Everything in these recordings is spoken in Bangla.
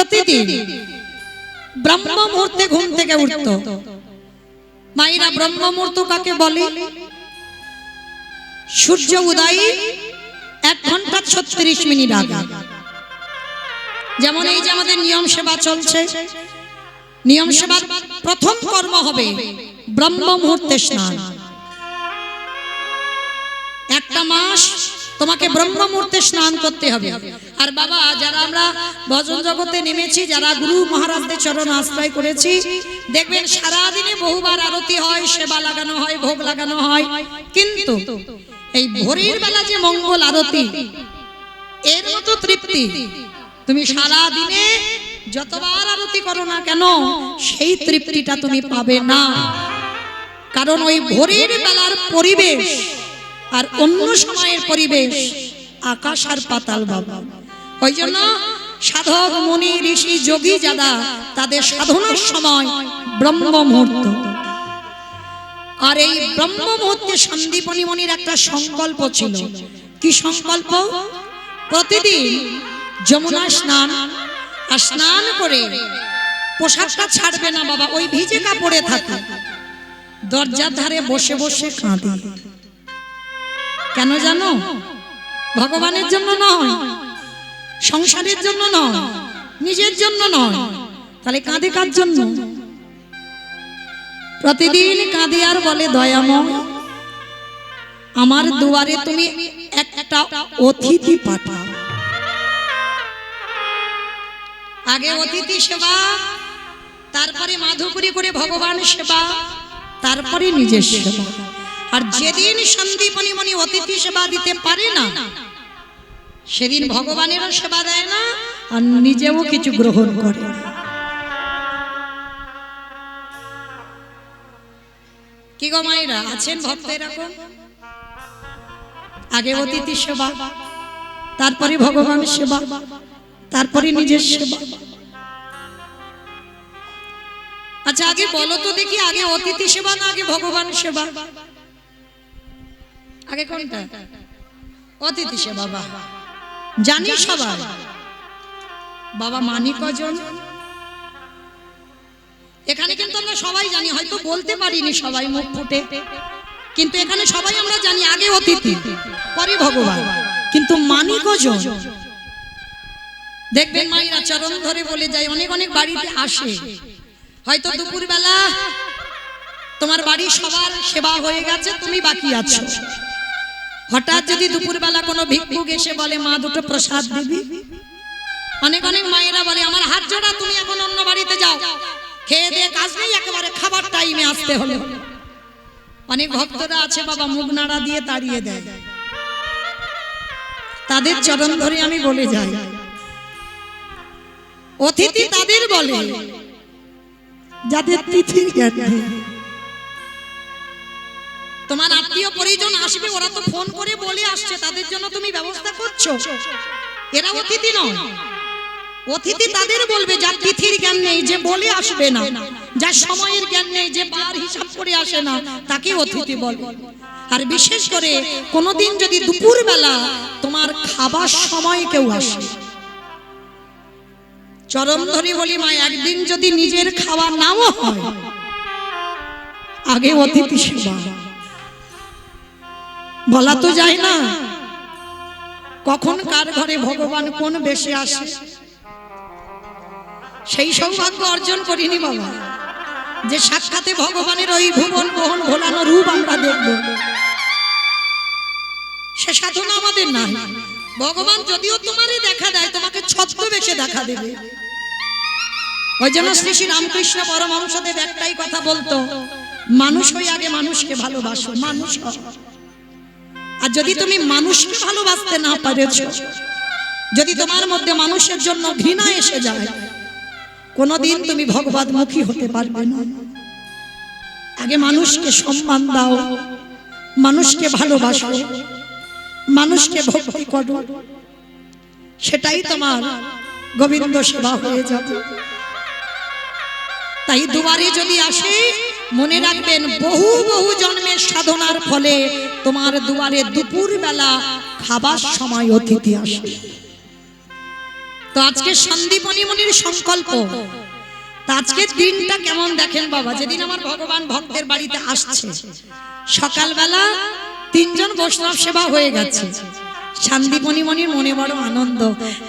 প্রতিদিন ব্রহ্ম মুহূর্তে ঘুম থেকে উঠত। মায়েরা ব্রহ্ম মুহূর্ত কাকে বলে? সূর্য উদয় 1 ঘন্টা 36 মিনিট আগে। যেমন এই যে আমাদের নিয়ম সেবা চলছে, নিয়ম সেবার প্রথম কর্ম হবে ব্রহ্ম মুহূর্তে স্নান। একটা মাস তোমাকে ব্রহ্ম মুহূর্তে স্নান করতে হবে। আর বাবা, যারা আমরা ভজন জগতে নেমেছি, যারা গুরু মহারাজদের চরণ আশ্রয় করেছি, দেখবেন সারা দিনে বহুবার আরতি হয়, সেবা লাগানো হয়, ভোগ লাগানো হয়, কিন্তু এই ভোরের বেলা যে মঙ্গল আরতি, এর মতো তৃপ্তি তুমি সারা দিনে যতবার আরতি করো না কেন, সেই তৃপ্তিটা তুমি পাবে না। কারণ ওই ভোরের বেলার পরিবেশ আর অন্য সময়ের পরিবেশ আকাশ আর পাতাল বাবা। ওই জন্য সাধক মুনি ঋষি যোগী যারা, তাদের সাধনার সময় ব্রহ্ম মুহূর্ত। আর এই ব্রহ্ম মুহূর্তে সন্দীপনী মুনির একটা সংকল্প ছিল। কি সংকল্প? প্রতিদিন যমুনা স্নান, আর স্নান করে পোশাকটা ছাড়বে না বাবা, ওই ভিজে কাপড়ে থাকে, দরজার ধারে বসে বসে কাঁদে। কেন জানো? ভগবানের জন্য নয়, সংসারের জন্য নয়, নিজের জন্য নয়। তাহলে কাঁদে কার জন্য? প্রতিদিন কাঁদে আর বলে, দয়াময় আমার দুয়ারে তুমি একটা অতিথি পাঠাও। আগে অতিথি সেবা, তারপরে মাধুপুরি করে ভগবান সেবা, তারপরে নিজের সেবা। আর যেদিন সন্দীপনী মুনি অতিথি সেবা দিতে পারে না, সেদিন ভগবানেরও সেবা দেয় না আর নিজেও কিছু গ্রহণ করে না। কি গো মায়েরা, আছেন ভক্ত এরকম? আগে অতিথি সেবা, তারপরে ভগবান সেবা, তারপরে নিজের সেবা। আচ্ছা আগে বলো তো দেখি, আগে অতিথি সেবা না আগে ভগবান সেবা? আগে কোনটা? অতিথি সেবা। বাবা জানি সবাই, বাবা মানি কজন এখানে? কিন্তু আমরা সবাই জানি, হয়তো বলতে পারিনি সবাই মুখ ফুটে, কিন্তু এখানে সবাই আমরা জানি আগে অতিথি পরে ভগবান। কিন্তু মানি কজন? দেখবেন মায়েরা চরণ ধরে বলে যায়, অনেক অনেক বাড়িতে আসে, হয়তো দুপুর বেলা তোমার বাড়ি সবার সেবা হয়ে গেছে, তুমি বাকি আছো। হঠাৎ যদি দুপুর বেলা কোনো ভিক্ষুক এসে বলে, মা দুটো প্রসাদ দিবি, অনেক অনেক মায়েরা বলে, আমার হাত জোড়া, তুমি এখন অন্য বাড়িতে যাও, খেয়ে দিয়ে কাজ নেই, একেবারে খাবার টাইমে আসতে হলো। অনেক ভক্তরা আছে বাবা, মুখ নাড়া দিয়ে তাড়িয়ে দেয়। তাদের চরণ ধরে আমি বলে যাই, অতিথি তাদের বলে যাদের তিথির জ্ঞান নেই। তোমার আত্মীয় পরিজন আসবে, ওরা তো ফোন করে বলে আসছে, তাদের জন্য তুমি ব্যবস্থা করছো, এরা অতিথি নয়। অতিথি তাদের বলবে যার তিথির জ্ঞান নেই, যে বলে আসবে না, যার সময়ের জ্ঞান নেই, যে বার হিসাব করে আসে না, তাকে অতিথি বলবে। আর বিশেষ করে কোনোদিন যদি দুপুর বেলা তোমার খাবার সময় কেউ আসে, চরম ধরে বলি মা, একদিন যদি নিজের খাওয়া নাও হয়, আগে অতিথি সেবা। বলা তো যায় না কখন কার ঘরে ভগবান কোন বেশে আসে। সেই সৌভাগ্য অর্জন করিনি বাবা, যে সাক্ষাতে ভগবানের ওই ভুবন মোহন ভোলানো রূপ আমরা দেখব, সে সাধনা আমাদের নাই। ভগবান যদিও তোমারই দেখা দেয়, তোমাকে ছদ্মবেশে দেখা দেবে। ওই জন্য শ্রী শ্রী রামকৃষ্ণ পরমহংসদেব একটাই কথা বলতো, মানুষ হই আগে মানুষকে ভালোবাসো, মানুষ। আর যদি তুমি মানুষকে ভালোবাসতে না পারেছো, যদি তোমার মধ্যে মানুষের জন্য ঘৃণা এসে যায়, কোনদিন তুমি ভগবতমুখী হতে পারবে না। আগে মানুষকে সম্মান দাও, মানুষকে ভালোবাসো, মানুষকে ভক্তি করো, সেটাই তোমার গোবিন্দ সেবা হয়ে যাবে। তাই দুবারে যদি আসে, মনে রাখবেন বহু বহু জন্মের সাধনার ফলে তোমার দুয়ারে দুপুর বেলা খাবার সময় অতিথি আসে। তো আজকে সন্দীপনী মুনির সংকল্প। তা আজকে দিনটা কেমন দেখেন বাবা, যেদিন আমার ভগবান ভক্তের বাড়িতে আসছে, সকালবেলা 3 জন বৈষ্ণব সেবা হয়ে গেছে। সন্দীপনী মুনির মনে বড় আনন্দ,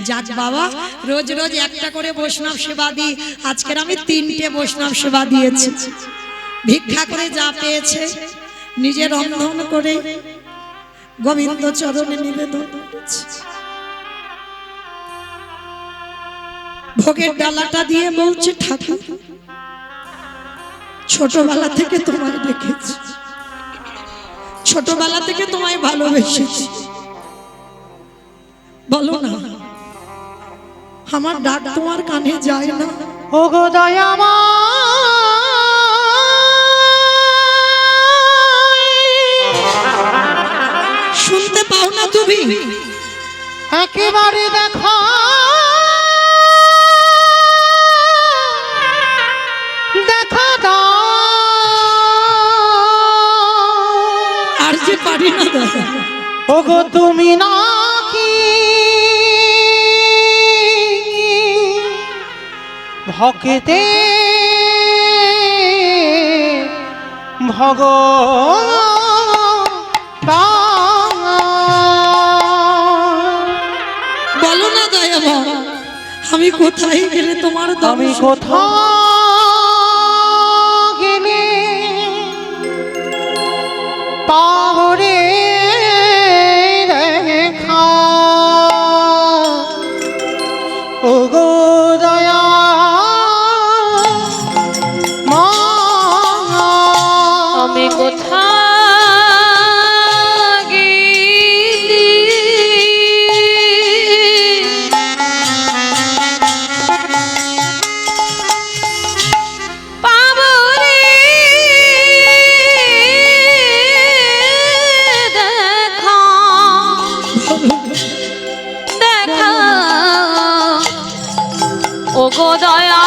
যাক বাবা রোজ রোজ একটা করে বৈষ্ণব সেবা দিই, আজকের আমি 3টে বৈষ্ণব সেবা দিয়েছি। ভিক্ষা করে যা পেয়েছে নিজে রন্ধন করে গোবিন্দ চরণে নিবেদন করেছে। ভোগের ডালাটা দিয়ে বলছে, ঠাকুর ছোটবেলা থেকে তোমায় দেখেছি, ছোটবেলা থেকে তোমায় ভালোবেসেছি, বলো না আমার ডাক তোমার কানে যায় না? ও গো দয়ামা শুনতে পাও না তুমি? একেবারে দেখো দেখা দাও, আর যে পারি না দাদা। ও গো তুমি নাকি ভক্তে বলো না দয়ামা, আমি কোথায় গেলে তোমার আমি কোথায় গেলে পাহরে রেখা, ও গো দয়া মা, আমি কোথায় গেলি পাবো রে দেখা, দেখা ও গো দয়া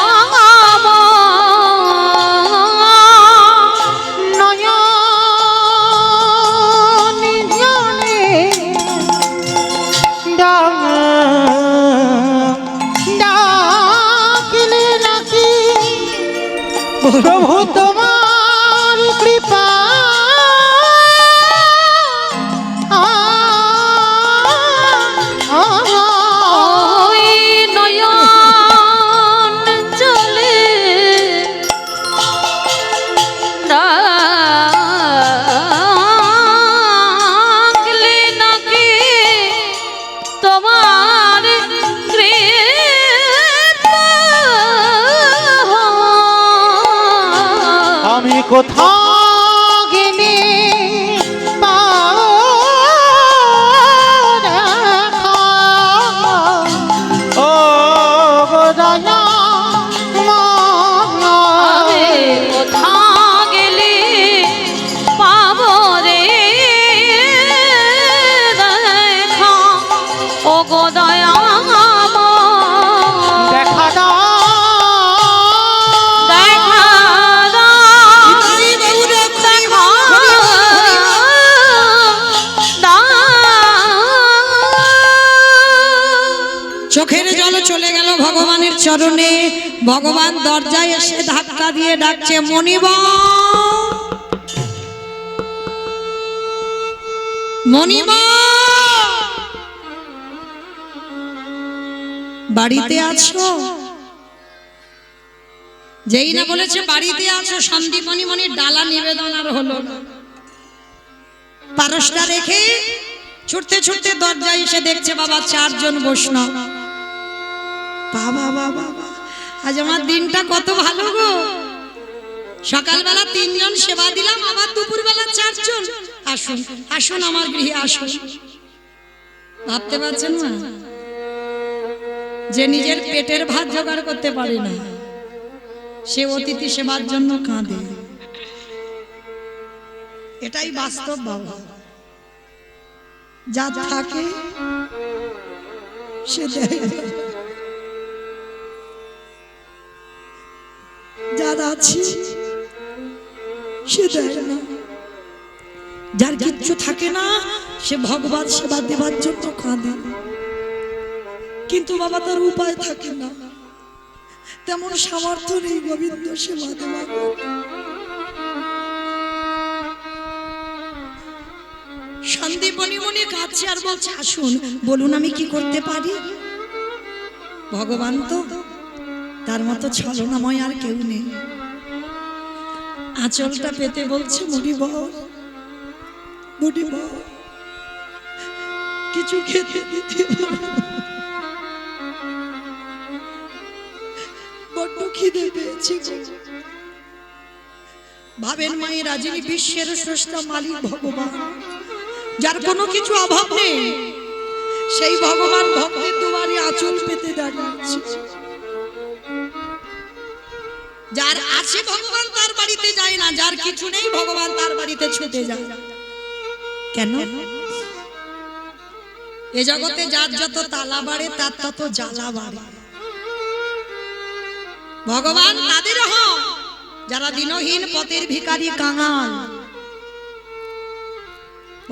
প্রভু তোমার কৃপা ওই নয়ন চলে ডাকলে নাকি তোমার কৃপা, আমি কোথাও গেলে পাও দেখা, ও গো দয়া মা, আমি কোথা গেলে পাবো রে দেখা, ও গো দয়া দেখা দাও, দেখা দাও, দেখা দাও। চোখের জল চলে গেল ভগবানের চরণে। ভগবান দরজায় এসে ধাক্কা দিয়ে ডাকছে, মণিবা মণিবা, বাড়িতে আছো? যেই না বলেছে বাড়িতে আছো, সন্দীপনী মণির ডালা নিবেদন আর হলো না। পারসটা রেখে ছুটতে ছুটতে দরজায় এসে দেখছে বাবা 4 জন বৈষ্ণব। বাবা বাবা, আজ আমার দিনটা কত ভালো গো, সকালবেলা 3 জন সেবা দিলাম, আবার দুপুরবেলা 4 জন। আসুন আসুন আমার গৃহে আসুন। ভাবতে পারছেন না, যে নিজের পেটের ভাত জোগাড় করতে পারে না, সে অতিথি সেবার জন্য কাঁদে। এটাই বাস্তব বাবা, যা থাকে সে দেয়, যার আছে সে দেয় না, যার কিচ্ছু থাকে না সে ভগবান সেবা দেবার জন্য কাঁদে। কিন্তু বাবা তার উপায় থাকে না, তেমন সামর্থ্য নেই গোবিন্দ সেবা দেওয়ার। সন্দীপ মনি মনি কাঁদছে আর বলছে, আসুন বলুন আমি কি করতে পারি। ভগবান তো তার মতো ছলনাময় আর কেউ নেই। আঁচলটা পেতে বলছে, মরিবর মরিবর কিছু খেতে দিতে পারো, বড্ড খিদে পেয়েছে। ভাবেন মায়েরা, যিনি বিশ্বের স্রষ্টা মালিক ভগবান, যার কোনো কিছু অভাব নেই, সেই ভগবান ভক্তের দুয়ারে আঁচল পেতে দাঁড়িয়েছে। যার আছে ভগবান তার বাড়িতে যায় না, যার কিছু নেই ভগবান তার বাড়িতে ছুটে যায়। কেন? এ জগতে যার যত তালা বাড়ে তার তত জ্বালা বাড়ে। ভগবান তাদের হয় যারা দিনহীন পথের ভিখারি কাঙাল।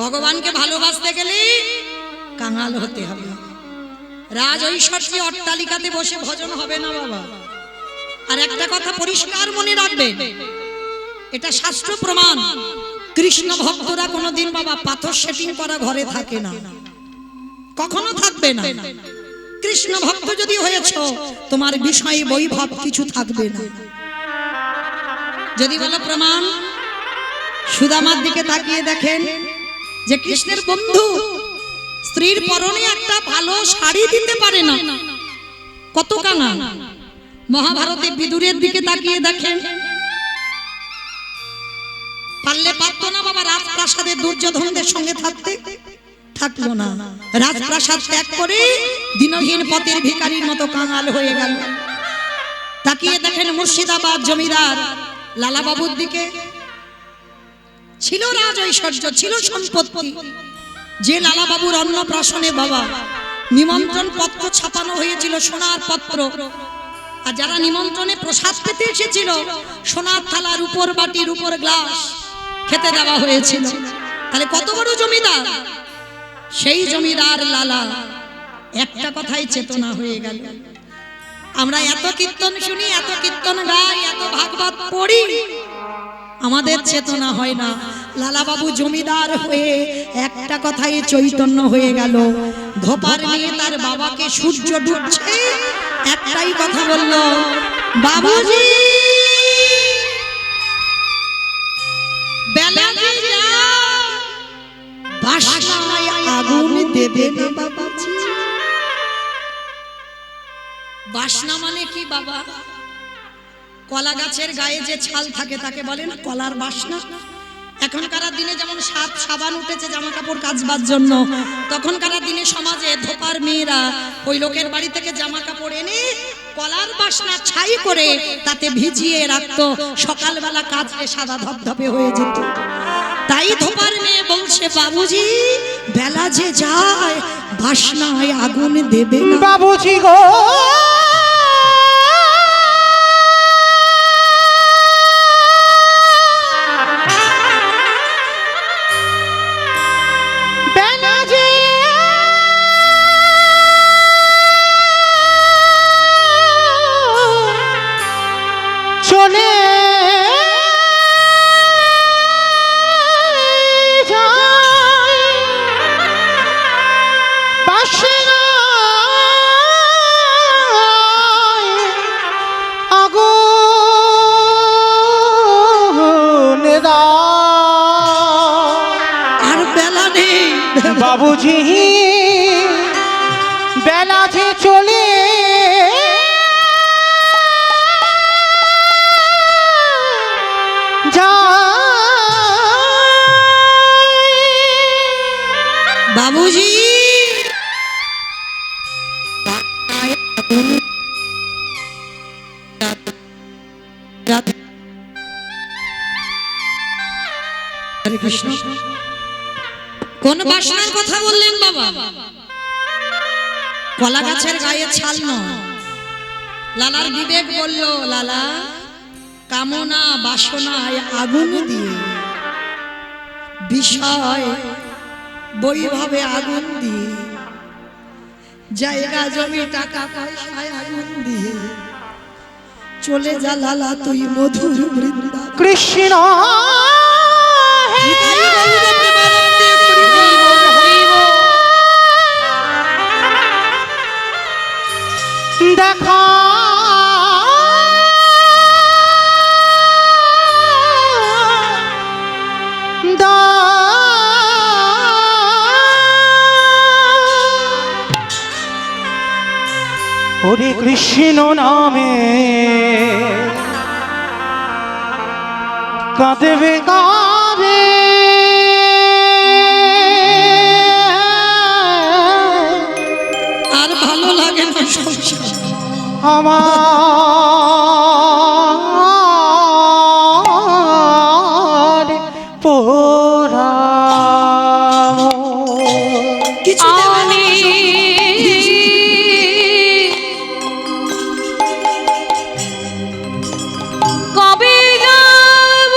ভগবানকে ভালোবাসতে গেলে কাঙাল হতে হবে। রাজ ঐশ্বর্য অট্টালিকাতে বসে ভজন হবে না বাবা। আর একটা কথা পরিষ্কার মনে রাখবেন, এটা শাস্ত্র প্রমাণ, কৃষ্ণ ভক্তরা কোনোদিন বাবা পাথর সেটিং করা ঘরে থাকে না, কখনো থাকবে না। কৃষ্ণ ভক্ত যদি হয়েছ, তোমার বিষয় বৈভব কিছু থাকবে না। যদি বলো প্রমাণ, সুদামার দিকে তাকিয়ে দেখেন যে কৃষ্ণের বন্ধু স্ত্রীর পরনে একটা ভালো শাড়ি দিতে পারে না, কত কানা। মহাভারতে বিদুরের দিকে তাকিয়ে দেখেন, পারলে পারতো না বাবা রাজপ্রাসাদে দুর্যোধনদের সঙ্গে থাকতে, থাকলো না। রাজপ্রাসাদ ত্যাগ করে দিনহীন পথের ভিখারির মতো কাঙাল হয়ে গেল। তাকিয়ে দেখেন মুর্শিদাবাদ জমিদার লালা বাবুর দিকে, ছিল রাজ ঐশ্বর্য, ছিল সম্পত্তি। যে লালা বাবুর অন্নপ্রাশনে বাবা নিমন্ত্রণ পত্র ছাপানো হয়েছিল, সোনার পত্র, আর যারা নিমন্ত্রণে প্রসাদ পেতে এসেছিল সোনার থালার উপর বাটির উপর গ্লাস খেতে দেওয়া হয়েছিল। তাহলে কত বড় জমিদার। সেই জমিদার লালা একটা কথাই চেতনা হয়ে গেল। আমরা এত কীর্তন শুনি, এত কীর্তন গাই, এত ভাগবত পড়ি, আমাদের চেতনা হয় না। লালা বাবু জমিদার হয়ে একটা কথাই চৈতন্য হয়ে গেল। ধোপার নিয়ে তার বাবাকে সূর্য ডুবছে, একটাই কথা বলল, বাবুজি বেলা যে যায়, বাসনায় আগুন দেবে না বাবাজি। বাসনা মানে কি বাবা? কলা গাছের গায়ে যে ছাল থাকে তাকে বলে না কলার বাসনা। এখনকার দিনে যেমন সাবান উঠেছে জামা কাপড় কাচবার জন্য, তখনকার দিনে সমাজে ধোপার মেয়েরা ওই লোকের বাড়ি থেকে জামা কাপড় এনে কলার বাসনা ছাই করে তাতে ভিজিয়ে রাখতো, সকালবেলা কাচলে সাদা ধবধবে হয়ে যেত। তাই ধোপার মেয়ে বলছে, বাবুজি বেলা যে যায়, বাসনায় আগুন দেবে না বাবুজি গো। বাবুজি বেলা যে চলে যায়, বাবুজি হরে কৃষ্ণ। কোন বাসনার কথা বললেন বাবা? কলা গাছের গায়ে ছাল নয়। লালার বিবেক বলল, লালা কামনা বাসনায় আগুন দিয়ে, বিষয় বৈভবে আগুন দিয়ে জায়গা জমি টাকা পয়সায় আগুন দিয়ে চলে যা লালা তুই মধুর বৃন্দা। কৃষ্ণ দেখা ওরে কৃষ্ণ নামে কাঁদবে কাঁদবে আর ভালো লাগে না সংসার আমার পোড়াম কিছু দেবে না। কবে যাব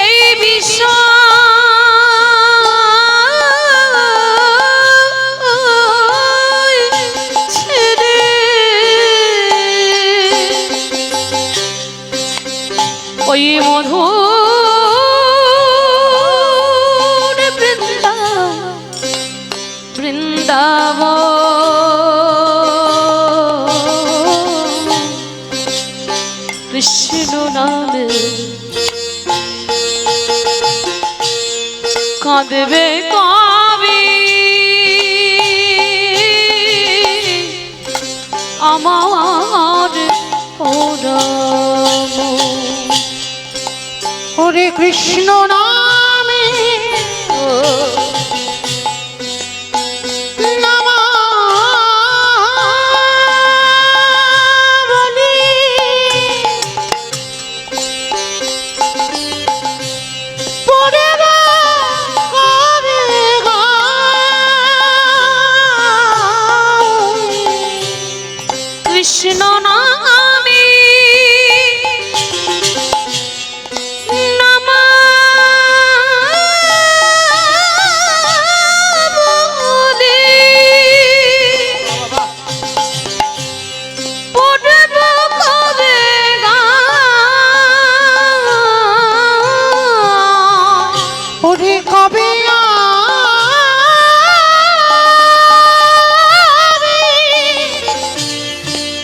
এই বিষয় ছেড়ে ওই মধুর বৃন্দাবন কৃষ্ণ নামে কাঁদবে কবি আমার পরম। ওরে কৃষ্ণ নামে নামাবলি পড়ে রে করে গায়। কৃষ্ণ নামে নামাবলি পড়ব কবে গায়। ওরে কবে আমি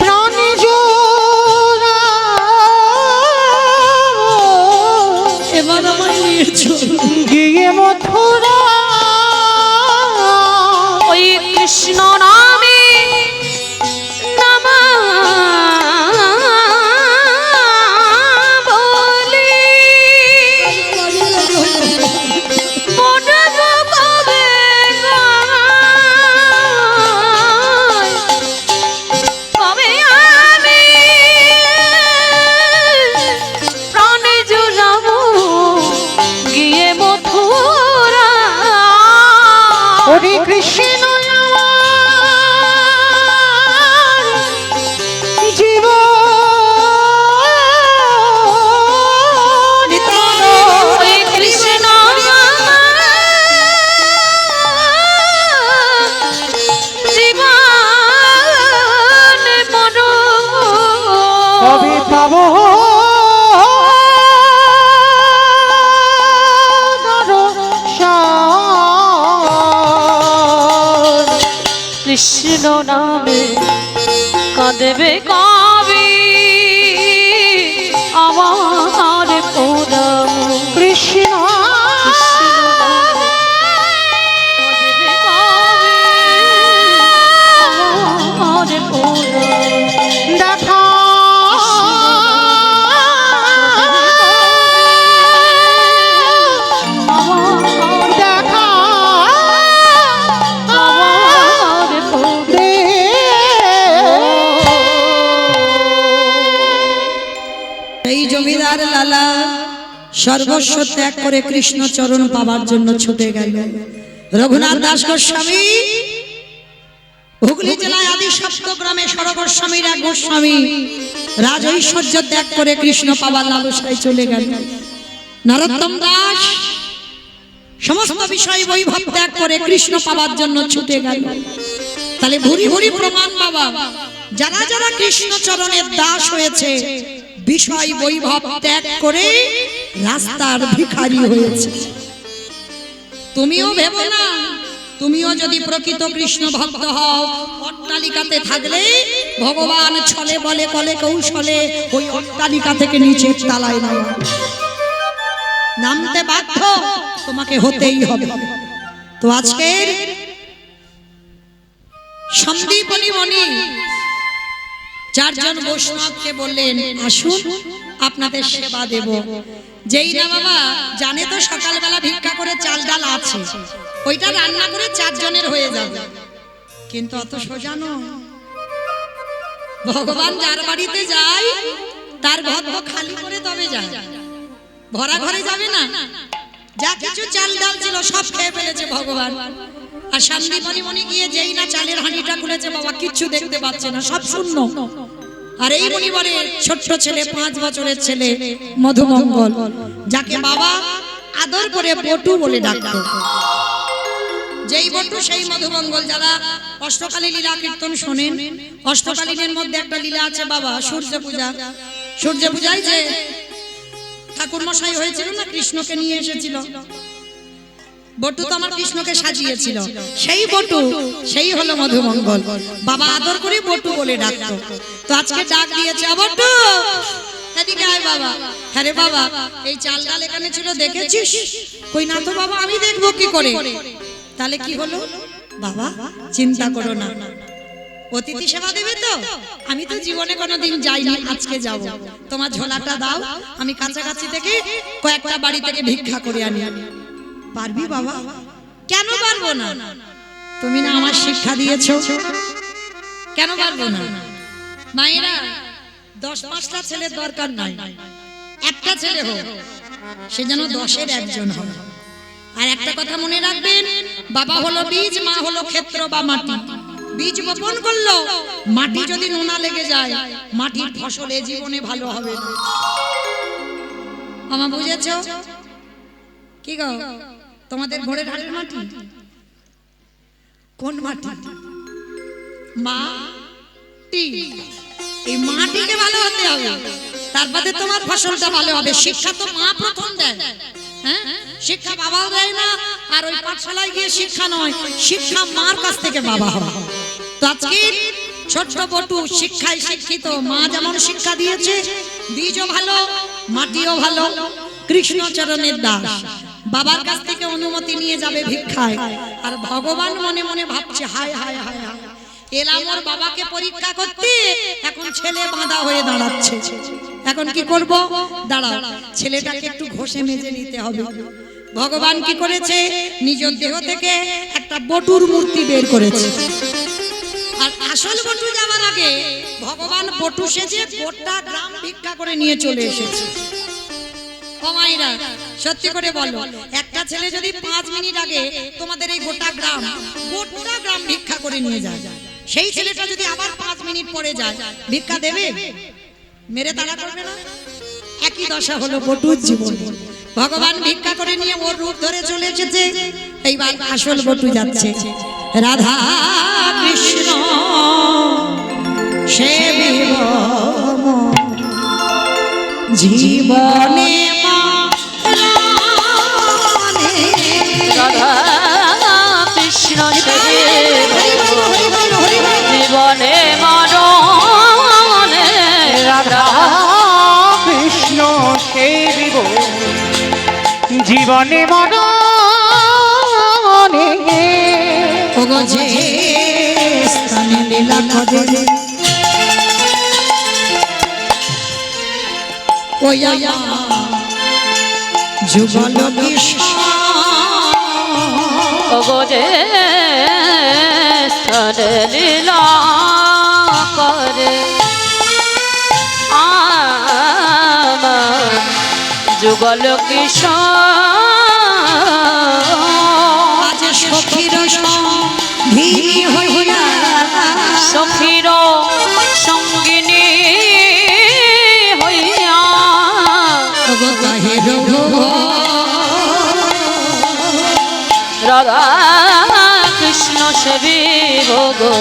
প্রাণে জোড়াবো, এবার আমায় নিয়ে চলো। গিয়ে মথুরা ওই কৃষ্ণ নামে নামাবলি পড়ব কবে গায়। কবে আমি প্রাণে জুড়াবো গিয়ে মথুরা। ওরে কৃষ্ণ আমার জীবন ওই কৃষ্ণ জীবন কবে পাবো কৃষ্ণ নামে কাঁদবে কবি আমার পরম। কৃষ্ণ কাঁদবে কবি আমার পরম। দেখা দেখা আমার পরম। দে এই জমিদার লালা সর্বস্ব ত্যাগ করে কৃষ্ণ চরণ পাবার জন্য ছুটে গেল। রঘুনাথ দাস গোস্বামী হুগলি জেলায় আদি সপ্তগ্রামে সরগোস্বামীর এক গোস্বামী রাজ ঐশ্বর্য ত্যাগ করে কৃষ্ণ পাবার লালসায় চলে গেল। নরোত্তম দাস সমস্ত বিষয় বৈভব ত্যাগ করে কৃষ্ণ পাবার জন্য ছুটে গেল। তাহলে ভুরি ভুরি প্রমাণ বাবা, যারা যারা কৃষ্ণ চরণের দাস হয়েছে বিষয় বৈভব ত্যাগ করে রাস্তার ভিখারি হয়েছে। তুমিও ভেবো না, তুমিও যদি প্রকৃত কৃষ্ণ ভক্ত হও, অট্টালিকাতে থাকলে ভগবান ছলে বলে কলে কৌশলে ওই অট্টালিকা থেকে নিচের তলায় নামতে বাধ্য, তোমাকে হতেই হবে। তো আজকের সন্দীপনী মণি চারজন বৈষ্ণবকে বললেন, আসুন আপনাদের সেবা দেব। যেই না বাবা জানে তো সকালবেলা ভিক্ষা করে চাল ডাল আছে, ওইটা রান্না করে চারজনের হয়ে যাবে, কিন্তু অত সোজা নয়। ভগবান যার বাড়িতে যায় তার ঘর তো খালি করে তবে যায়, ভরা ঘরে যাবে না। যা কিছু চাল ডাল ছিল সব খেয়ে ফেলেছে ভগবান। আর সন্দীপনী মণি গিয়ে যেই না চালের হাঁড়িটা খুলেছে বাবা কিচ্ছু দেখতে পাচ্ছে না, সব শূন্য। আর এই মণিবরের ছোট্ট ছেলে 5 বছরের ছেলে মধুমঙ্গল, যাকে বাবা আদর করে বটু বলে ডাকতো, যেই বটু সেই মধুমঙ্গল। যারা অষ্টকালী লীলা কীর্তন শোনেন, অষ্টকালীনের মধ্যে একটা লীলা আছে বাবা, সূর্য পূজা। সূর্য পূজায় যে ঠাকুর মশাই হয়েছিল না, কৃষ্ণকে নিয়ে এসেছিল, বটু তো আমার কৃষ্ণকে সাজিয়েছিল, সেই বটু সেই হলো মধুমঙ্গল। বাবা আদর করে বটু বলে ডাকতো। তো আজকে ডাক দিয়েছে, বটু এদিকে আয় বাবা। হ্যাঁ রে বাবা, এই চাল ডাল এখানে ছিল দেখেছিস? কই না তো বাবা, আমি দেখবো কি করে। তাহলে কি হলো বাবা? চিন্তা করো না, অতিথি সেবা দেবে তো? আমি তো জীবনে কোনোদিন যাইনি, আজকে যাব। তোমার ঝোলাটা দাও, আমি কাছাকাছি থেকে কয়েকটা বাড়ি থেকে ভিক্ষা করে আনি। পারবি বাবা? কেন পারবো না? তুমি না আমার শিক্ষা দিয়েছো, কেন পারবো না? মায়েরা 10-5টা ছেলের দরকার নাই, একটা ছেলে হোক, সে যেন 10-এর একজন হয়। আর একটা কথা মনে রাখবেন, বাবা হলো বীজ, মা হলো ক্ষেত্র বা মাটি। বীজ বপন করলো, মাটি যদি নোনা লেগে যায় মাটির ফসলে জীবনে ভালো হবে না। আমার বুঝেছো কি গো? তোমাদের ঘোড়ে ঢালের মাটি কোন মাটি? মাটি। এই মাটিকে ভালো হতে হবে, তারপরে তোমার ফসলটা ভালো হবে। শিক্ষা তো মা প্রথম দেয়, হ্যাঁ? শিক্ষা বাবাও দেয় না, আর ওই পাঠশালায় গিয়ে শিক্ষা নয়, শিক্ষা মার কাছ থেকে বাবা হয়। তো আজকে ছোট্ট বটু শিক্ষায় শিক্ষিত, মা যেমন শিক্ষা দিয়েছে, বীজও ভালো মাটিও ভালো, কৃষ্ণ চরণের দাস। বাবার কাছ থেকে অনুমতি নিয়ে যাবে ভিক্ষায়, আর ভগবান মনে মনে ভাবছে, হায় হায় হায় হায়, এলাম ওর বাবাকে পরীক্ষা করতে, এখন ছেলে বাঁধা হয়ে দাঁড়াচ্ছে। এখন কি করব? দাঁড়াও, ছেলেটাকে একটু ঘষে মেজে নিতে হবে। ভগবান কি করেছে? নিজের দেহ থেকে একটা বটুর মূর্তি বের করেছে। আর আসল বটু যাওয়ার আগে ভগবান বটু সেজে গোটা গ্রাম ভিক্ষা করে নিয়ে চলে এসেছে। ও মায়েরা, সত্যি করে বলো, একটা ছেলে যদি 5 মিনিট আগে তোমাদের এই গোটা গ্রাম ভিক্ষা করে নিয়ে যায়, সেই ছেলেটা যদি আবার 5 মিনিট পরে যায়, ভিক্ষা দেবে? মেরে তাড়া করবে না? একই দশা হলো বটুর জীবন। ভগবান ভিক্ষা করে নিয়ে ওর রূপ ধরে চলে এসেছে, এইবার আসল বটু যাচ্ছে। রাধা কৃষ্ণ সেবিব জীবনে রাধা কৃষ্ণ জীবনে মরণে, রাধা কৃষ্ণ সেবিব জীবনে মরণে। ওগো যে স্থানে লীলা করে ওই যুগল কৃষ্ণ, ওগো যে স্থানে লীলা করে আমার যুগল কিশোর। আজ সখীর সঙ্গী হইয়া সখীর সঙ্গিনী হইয়া ওগো তাহে রঘুব রাধা কৃষ্ণ সেবিব গো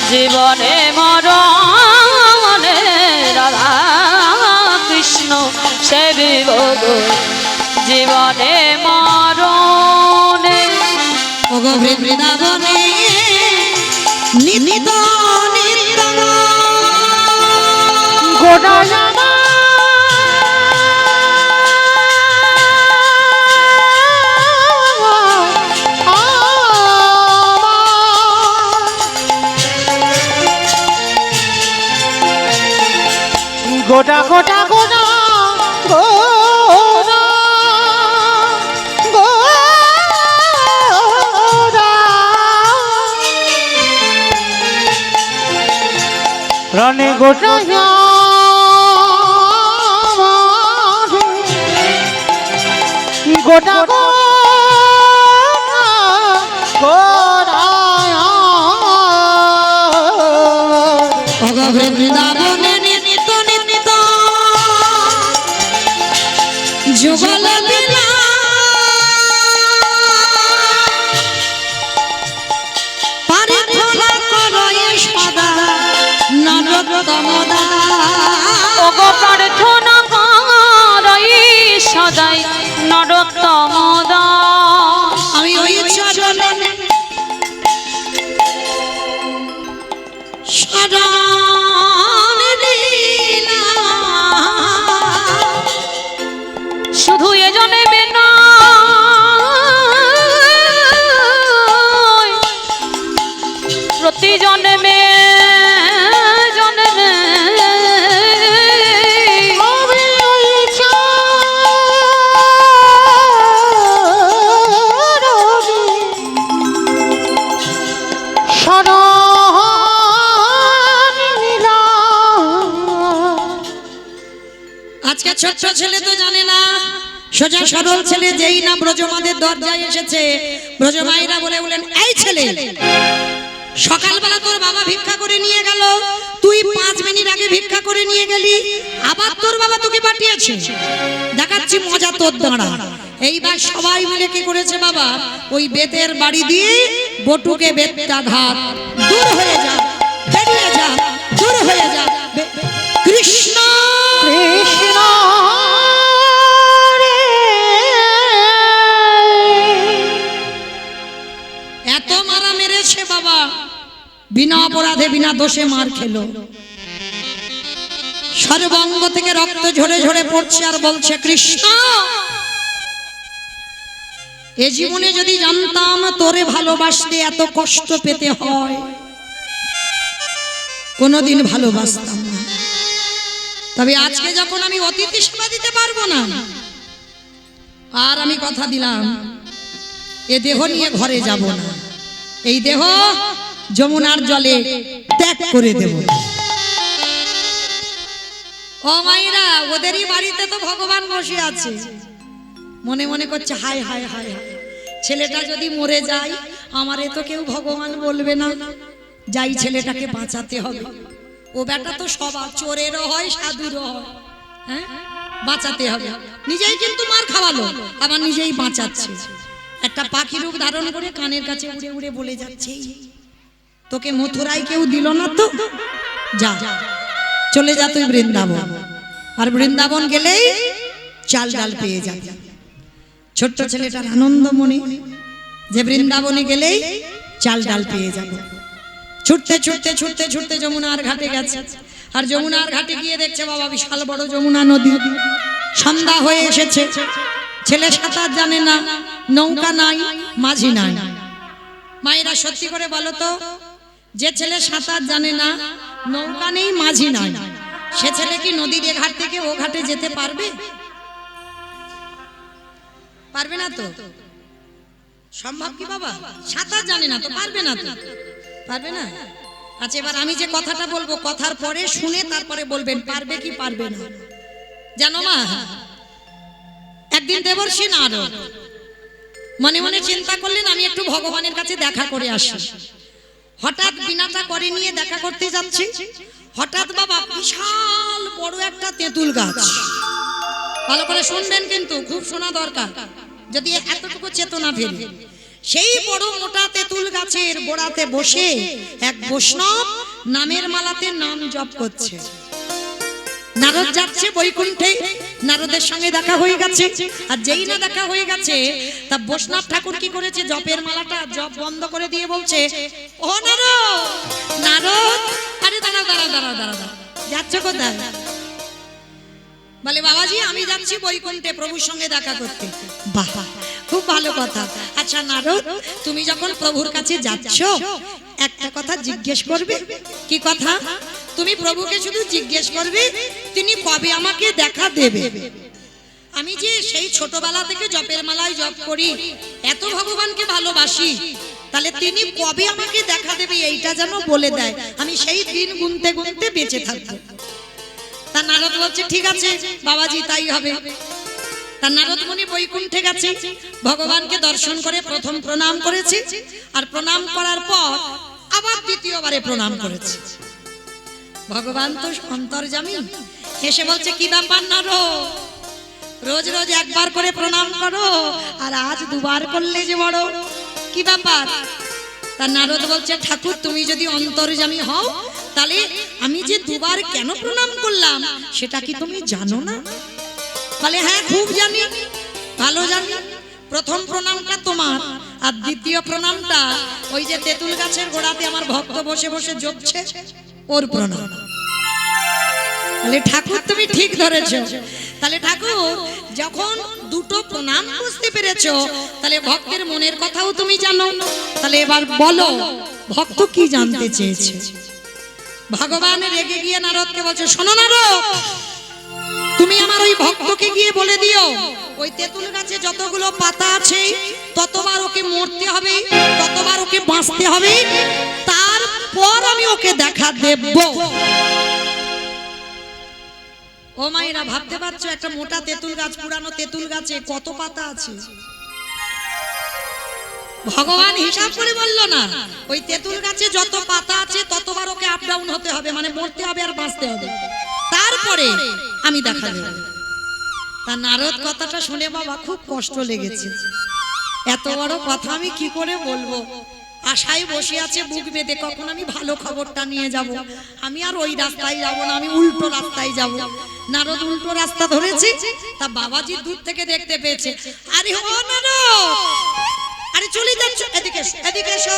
জীবনে মরণে রাধা কৃষ্ণ সেবিব গো জীবনে মরণে ওগো বৃন্দাবনে নিত্য নিত্য গোড়ায় গোটা গোটা গোটা গোটা গোটা রনে গোটা গোটা গোটা ওগো বৃন্দাবনে নিত্য নিত্য যুগল লীলা প্রার্থনা করো সদা নরোত্তম দাস ওগো প্রার্থনা করাই সদাই নরোত্তম দাস আমি ওই চরণে শরণ দিলাম শুধু এজনে বেনা প্রতি জন্মে জন্মে আজকে ছোট্ট ছেলে তো জানে না, সোজা সরল ছেলে যেই না ব্রজমাদের দরজায় এসেছে, ব্রজমাইরা বলে বলেন এই ছেলে সকালবেলা তোর বাবা ভিক্ষা করে নিয়ে গেল, তুই 5 মিনিট আগে ভিক্ষা করে নিয়ে গেলি, আবার তোর বাবা তোকে পাঠিয়েছে, দেখাচ্ছি মজা তোর দাঁড়া। এইবার সবাই মিলে কি করেছে বাবা, ওই বেতের বাড়ি দিয়ে বটুকে বেতটা ঘাত, দূর হয়ে যা, বেরিয়ে যা, দূর হয়ে যা, কৃষ্ণ কৃষ্ণ এত মারা মেরেছে বাবা, বিনা অপরাধে বিনা দোষে মার খেলো, সর্বাঙ্গ থেকে রক্ত ঝরে ঝরে পড়ছে আর বলছে কৃষ্ণ এ জীবনে যদি জানতাম তোরে ভালোবাসতে এত কষ্ট পেতে হয় কোনোদিন ভালোবাসতাম না, তবে আজকে যখন আমি অতিথি সেবা দিতে পারবো না, আর আমি কথা দিলাম এ দেহ নিয়ে ঘরে যাব না, এই দেহ যমুনার জলে ত্যাগ করে দেব। ও মাইরা, ওদেরই বাড়িতে তো ভগবান বসে আছে, মনে মনে করছে হায় হায় হায় হায়, ছেলেটা যদি মরে যায় আমারে তো কেউ ভগবান বলবে না, যাই ছেলেটাকে বাঁচাতে হবে, ও বেটা তো সবার চোরেরও হয় সাধুরও হয়, হ্যাঁ বাঁচাতে হবে, নিজেই কিন্তু মার খাওয়ালো আবার নিজেই বাঁচাচ্ছে, একটা পাখি রূপ ধারণ করে কানের কাছে উড়ে উড়ে বলে যাচ্ছে তোকে মথুরায় কেউ দিল না তো, যা চলে যা তুই বৃন্দাবন, আর বৃন্দাবন গেলেই চাল ডাল পেয়ে যাবে। ছোট্ট ছেলেটার আনন্দ মনে যে বৃন্দাবনে গেলেই চাল ডাল পেয়ে যাবে, ছুটতে ছুটতে ছুটতে ছুটতে যমুনার ঘাটে গেছে, আর যমুনার ঘাটে গিয়ে দেখছে বাবা বিশাল বড় যমুনা নদী, সন্ধ্যা হয়ে এসেছে, ছেলে সাঁতার জানে না, নৌকা নাই, মাঝি নাই। মায়েরা সত্যি করে বলো তো, যে ছেলে সাঁতার জানে না, নৌকা নেই, মাঝি নাই, সে ছেলে কি নদীর এ ঘাট থেকে ও ঘাটে যেতে পারবে? পারবে না তো, সম্ভব কি বাবা? সাঁতার জানে না তো পারবে না, তো পারবে না। আচ্ছা এবার আমি যে কথাটা বলবো, কথার পরে শুনে তারপরে বলবেন পারবে কি পারবে না। জানো মা, একদিন দেবর্ষী নারদ মনে মনে চিন্তা করলেন আমি একটু ভগবানের কাছে দেখা করে আসি, হঠাৎ বিনাটা করে নিয়ে দেখা করতে যাচ্ছে, হঠাৎ বাবা বিশাল বড় একটা তেঁতুল গাছ, ভালো করে শুনবেন কিন্তু খুব শোনা দরকার যদি এতটুকু চেতনা ফেলে, সেই বড় মোটা তেঁতুল গাছের গোড়াতে বসে এক বৈষ্ণব নামের মালাতে নাম জপ করছে। নারদ যাচ্ছে বৈকুণ্ঠে, নারদের সঙ্গে দেখা হয়ে গেছে, আর যেই না দেখা হয়ে গেছে তা বৈষ্ণব ঠাকুর কি করেছে, জপের মালাটা জপ বন্ধ করে দিয়ে বলছে, ও নারদ, নারদ, আরে দাঁড়াও দাঁড়াও দাঁড়াও দাঁড়াও, যাচ্ছ কোথায়? বলে বাবাজি আমি যাচ্ছি বৈকুণ্ঠে প্রভুর সঙ্গে দেখা করতে। বাহ, খুব ভালো কথা। আচ্ছা নারদ, তুমি যখন প্রভুর কাছে যাচ্ছ একটা কথা জিজ্ঞেস করবে। কি কথা? তুমি প্রভুকে শুধু জিজ্ঞেস করবে তিনি কবে আমাকে দেখা দেবে। আমি যে সেই ছোটবেলা থেকে জপের মালায় জপ করি, এত ভগবানকে ভালোবাসি, তাহলে তিনি কবে আমাকে দেখা দেবে এইটা যেন বলে দেয়, আমি সেই দিন গুনতে গুনতে বেঁচে থাকবো। তা নারদ বলছে ঠিক আছে বাবাজি তাই হবে। তা নারদ মুনি বৈকুণ্ঠে গেছে, ভগবানকে দর্শন করে প্রথম প্রণাম করেছে, আর প্রণাম করার পর আবার দ্বিতীয়বারে প্রণাম করেছে। ভগবান তো অন্তর্যামী, এসে বলছে কি ব্যাপার নারদ, রোজ রোজ একবার করে প্রণাম করো আর আজ দুবার করলে যে বড়, কি ব্যাপার? তা নারদ বলছে ঠাকুর তুমি যদি অন্তর্যামী হও তাহলে আমি যে দুবার কেন প্রণাম করলাম সেটা কি তুমি জানো না? বলে হ্যাঁ খুব জানি, ভালো জানি। প্রথম প্রণামটা তোমার, আর দ্বিতীয় প্রণামটা ওই যে তেঁতুল গাছের গোড়াতে আমার ভক্ত বসে বসে জপছে ওর প্রণাম। বলে ঠাকুর তুমি ঠিক ধরেছো। তাহলে ঠাকুর যখন দুটো প্রণাম বুঝতে পেরেছো তাহলে ভক্তের মনের কথাও তুমি জানো, তাহলে এবার বলো ভক্ত কি জানতে চেয়েছে। ভগবান রেগে গিয়ে নারদকে বলছে শোনো নারদ, তুমি আমার ওই ভক্তকে গিয়ে বলে দিও ওই তেঁতুল গাছে যতগুলো পাতা আছে ততবার ওকে মরতে হবে, ততবার ওকে বাঁচতে হবে, তারপর আমি ওকে দেখা দেব। ও মায়েরা ভাবতে পারছো একটা মোটা তেঁতুল গাছ, পুরানো তেঁতুল গাছে কত পাতা আছে? ভগবান হিসাব করে বললো না ওই তেঁতুল গাছে যত পাতা আছে ততবার ওকে আপ ডাউন হতে হবে, মানে মরতে হবে আর বাঁচতে হবে, তারপরে আমি দেখা দেব। তা নারদ কথাটা শুনে বাবা খুব কষ্ট লেগেছে, এত বড় কথা আমি কি করে বলবো, আশায় বসে আছে বুক বেঁধে কখন আমি ভালো খবরটা নিয়ে যাব। আমি আর ওই রাস্তায় যাব না, আমি উল্টো রাস্তায় যাব। নারদ উল্টো রাস্তা ধরেছে, তা বাবাজি দূর থেকে দেখতে পেয়েছে, আরে ও নারদ, আরে চলে যাচ্ছ, এদিকে এসো, এদিকে এসো।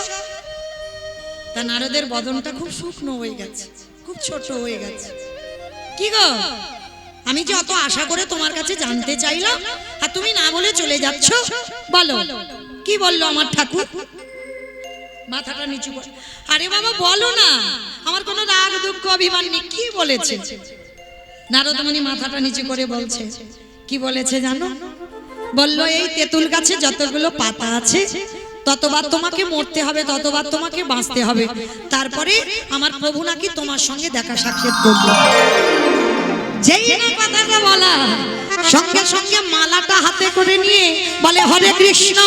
তা নারদের বদনটা খুব শুকনো হয়ে গেছে, খুব ছোট হয়ে গেছে। কি গো, আমি যে অত আশা করে তোমার কাছে জানতে চাইলাম আর তুমি না বলে চলে যাচ্ছ, বলো কি বললো আমার ঠাকুর? মাথাটা নিচু করে, আরে বাবা বলো না, আমার কোনো রাগ দুঃখ অভিমান নেই, কি বলেছে? নারদ মুনি মাথাটা নিচু করে বলছে, কি বলেছে জানো? বললো এই তেঁতুল গাছে যতগুলো পাতা আছে ততবার তোমাকে মরতে হবে, ততবার তোমাকে বাঁচতে হবে, তারপরে আমার প্রভু নাকি তোমার সঙ্গে দেখা সাক্ষাৎ করবে। যেই না কথাটা বলা সঙ্গে সঙ্গে মালাটা হাতে করে নিয়ে বলে হরে কৃষ্ণ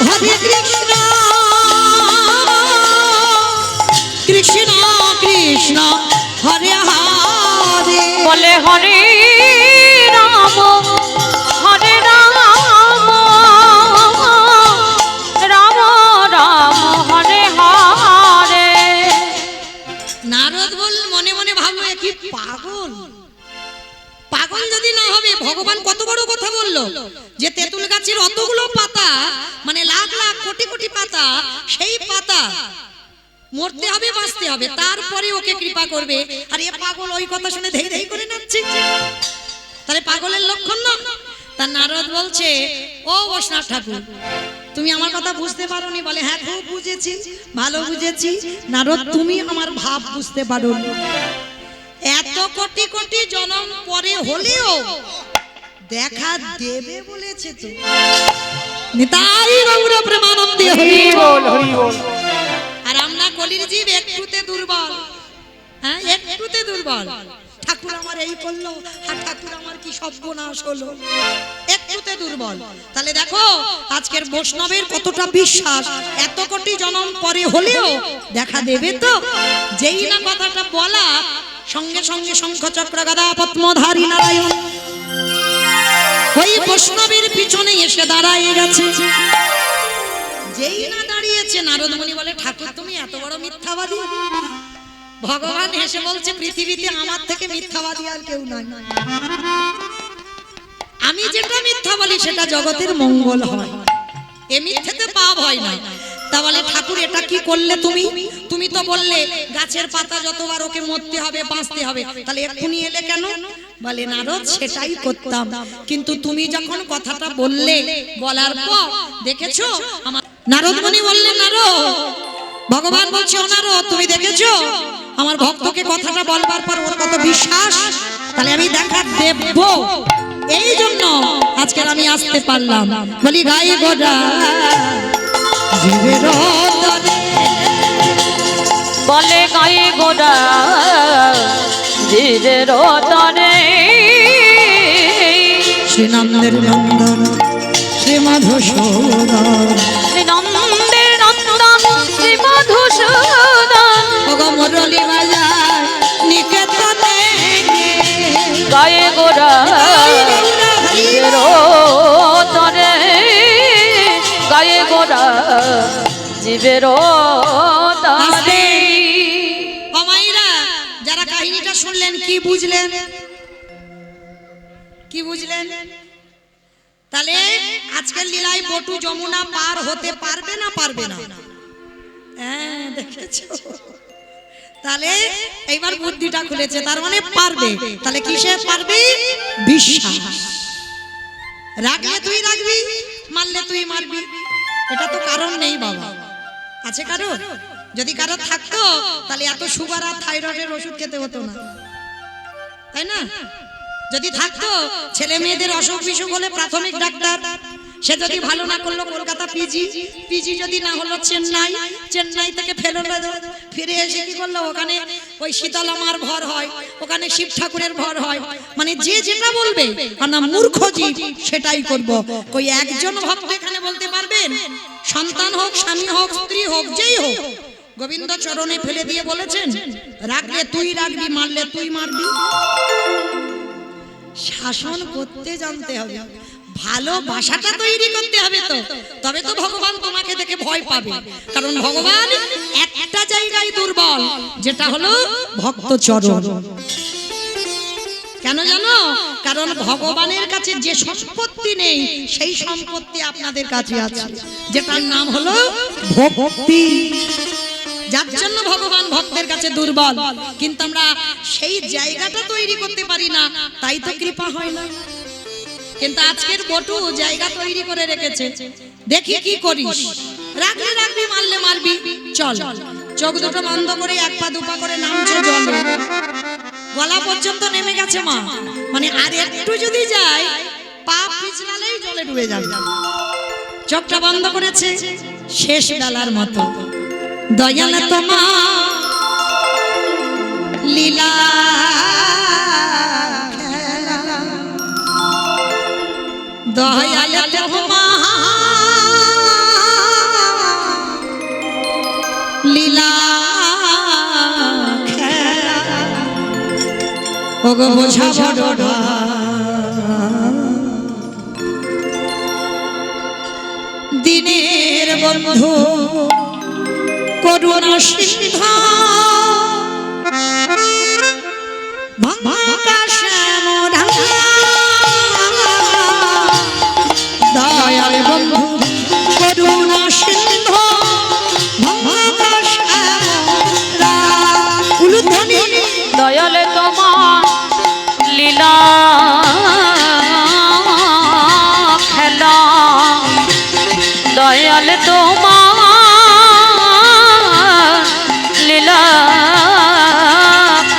হরে কৃষ্ণ কৃষ্ণ কৃষ্ণ হরে হরে, বলে হরে রাম হরে রাম রাম রাম হরে হরে। নারদ বল মনে মনে ভাবলো কি পাগল, পাগল যদি না হবে ভগবান কত বড় কথা বললো যে তেঁতুল গাছের অতগুলো পাতা, মানে লাখ লাখ কোটি কোটি পাতা, সেই পাতা মরতে হবে বাঁচতে হবে, তারপরে ওকে কৃপা করবে। আর এ পাগল ওই কথা শুনে ধেই ধেই করে নাচছে, তাহলে পাগলের লক্ষণ না। তা নারদ বলছে ও বৈষ্ণব ঠাকুর তুমি আমার কথা বুঝতে পারোনি? বলে হ্যাঁ খুব বুঝেছি, ভালো বুঝেছি। নারদ তুমি আমার ভাব বুঝতে পারোনি, এত কোটি কোটি জন্ম পরে হলেও দেখা দেবে বলেছে তো। নিতাই গৌর প্রেমানন্দে হরি বল হরি বল। আর আমরা কলির জীব একটুতে দুর্বল, হ্যাঁ একটুতে দুর্বল। ঠাকুর আমার এই করলো আর ঠাকুর আমার কি সর্বনাশ হলো, একটুতে করতে দুর্বল। তাহলে দেখো আজকের বৈষ্ণবের কতটা বিশ্বাস, এত কোটি জন্ম পরে হলেও দেখা দেবে তো। যেই না কথাটা বলা সঙ্গে সঙ্গে শঙ্খ চক্র গদা পদ্মধারী নারায়ণ ওই বৈষ্ণবের পিছনে এসে দাঁড়ায় গেছে। যেই না দাঁড়িয়েছে নারদ মুনি বলে, ঠাকুর তুমি এত বড় মিথ্যাবাদী। ভগবান হেসে বলছে, পৃথিবীতে আমার থেকে মিথ্যাবাদী আর কেউ নাই। আমি যেটা মিথ্যা বলি সেটা জগতের মঙ্গল হয়, এ মিথ্যেতে পাপ হয় না। তা বলে, ঠাকুর এটা কি করলে তুমি? তুমি তো বললে গাছের পাতা যতবার ওকে মরতে হবে বাঁচতে হবে, তাহলে এক্ষুনি এলে কেন? বলে, নারদ সেটাই করতাম, কিন্তু তুমি যখন কথাটা বললে, বলার পর দেখেছো আমার। নারদ মুনি বললেন, নারদ, ভগবান বলছে, ও নারদ তুমি দেখেছো আমার ভক্তকে কথাটা বলবার পর ওর কত বিশ্বাস, তাহলে আমি দেখা দেব। এই জন্য আজকে আমি আসতে পারলাম। বলি, গাই গোডা জীবের তরে, বলে গায়ে গোড়া ধীরের তরে, শ্রীনন্দের নন্দন শ্রী মধুসূদন, শ্রীনন্দের নন্দন শ্রী মধুসূদন, ওগো মুরলী বাজার নিকেতনে, গায়ে গোড়া ধীরের তরে, গায়ে গোড়া জীবের তরে। ও মাইরা, যারা কাহিনীটা শুনলেন কি বুঝলেন? কি বুঝলেন? তাহলে আজকের লীলায় বটু যমুনা পার হতে পারবে না পারবে না? হ্যাঁ, দেখেছো? তাহলে এইবার বুদ্ধিটা খুলেছে, তার মানে পারবে। তাহলে কিসে পারবে? বিশ্বাস। রাগলে তুই রাগবি, মারলে তুই মারবি, এটা তো কারণ নেই বাবা। আছে কারণ? যদি কারো থাকতো তাহলে এত সুগার আর থাইরয়েডের ওষুধ খেতে হতো না, তাই না? যদি থাকতো ছেলে মেয়েদের অসুখ বিসুখ হলে প্রাথমিক ডাক্তার, সে যদি ভালো না করলো কলকাতা পিজি, পিজি যদি না হলো চেন্নাই, চেন্নাই থেকে ফিরে এসে কি করলো ওখানে ওই শীতলা মার ভর হয়, ওখানে শিব ঠাকুরের ভর হয়। মানে যে যেটা বলবে না মূর্খ জীব সেটাই করব। কই একজন ভক্ত এখানে বলতে পারবেন সন্তান হোক, স্বামী হোক, স্ত্রী হোক, যেই হোক, গোবিন্দ চরণে ফেলে দিয়ে বলেছেন রাগলে তুই রাগবি, মারলে তুই মারবি? শাসন করতে জানতে হবে, ভালোবাসাটা তৈরি করতে হবে, তো তবে তো ভগবান তোমাকে দেখে ভয় পাবে। কারণ ভগবান একটা জায়গায় দুর্বল, যেটা হলো ভক্ত চরণ। কেন জানো? কারণ ভগবানের কাছে যে সম্পত্তি নেই সেই সম্পত্তি আপনাদের কাছে আছে, যেটার নাম হলো ভক্তি। যার জন্য ভগবান ভক্তের কাছে দুর্বল, কিন্তু আমরা সেই জায়গাটা তৈরি করতে পারি না, তাই তো কৃপা হয় না। কিন্তু আজকের বটু জায়গা তৈরি করে রেখেছে। দেখি কি করিস, রাগলে রাগবি, মারলে মারবি, চল। চোখ দুটো বন্ধ করে এক পা দুপা করে নামছে জলে, গলা পর্যন্ত নেমে গেছে মা, মানে আর একটু যদি যায় পা পিছলালেই জলে ডুবে যাবে। চোখটা বন্ধ করেছে, শেষ বেলার মতো। দয়াল তোমা লীলা দয়াল তোমা লীলা ওগো বোঝা বড় দিনের বন্ধু করুণা সিন্ধু ভাঙা শ্যামরা দয়াল বন্ধু করুণা সিন্ধু ভাঙা শ্যামরা উলুধ্বনি দয়াল তোমার লীলা খেলা, দয়াল তোমার লীলা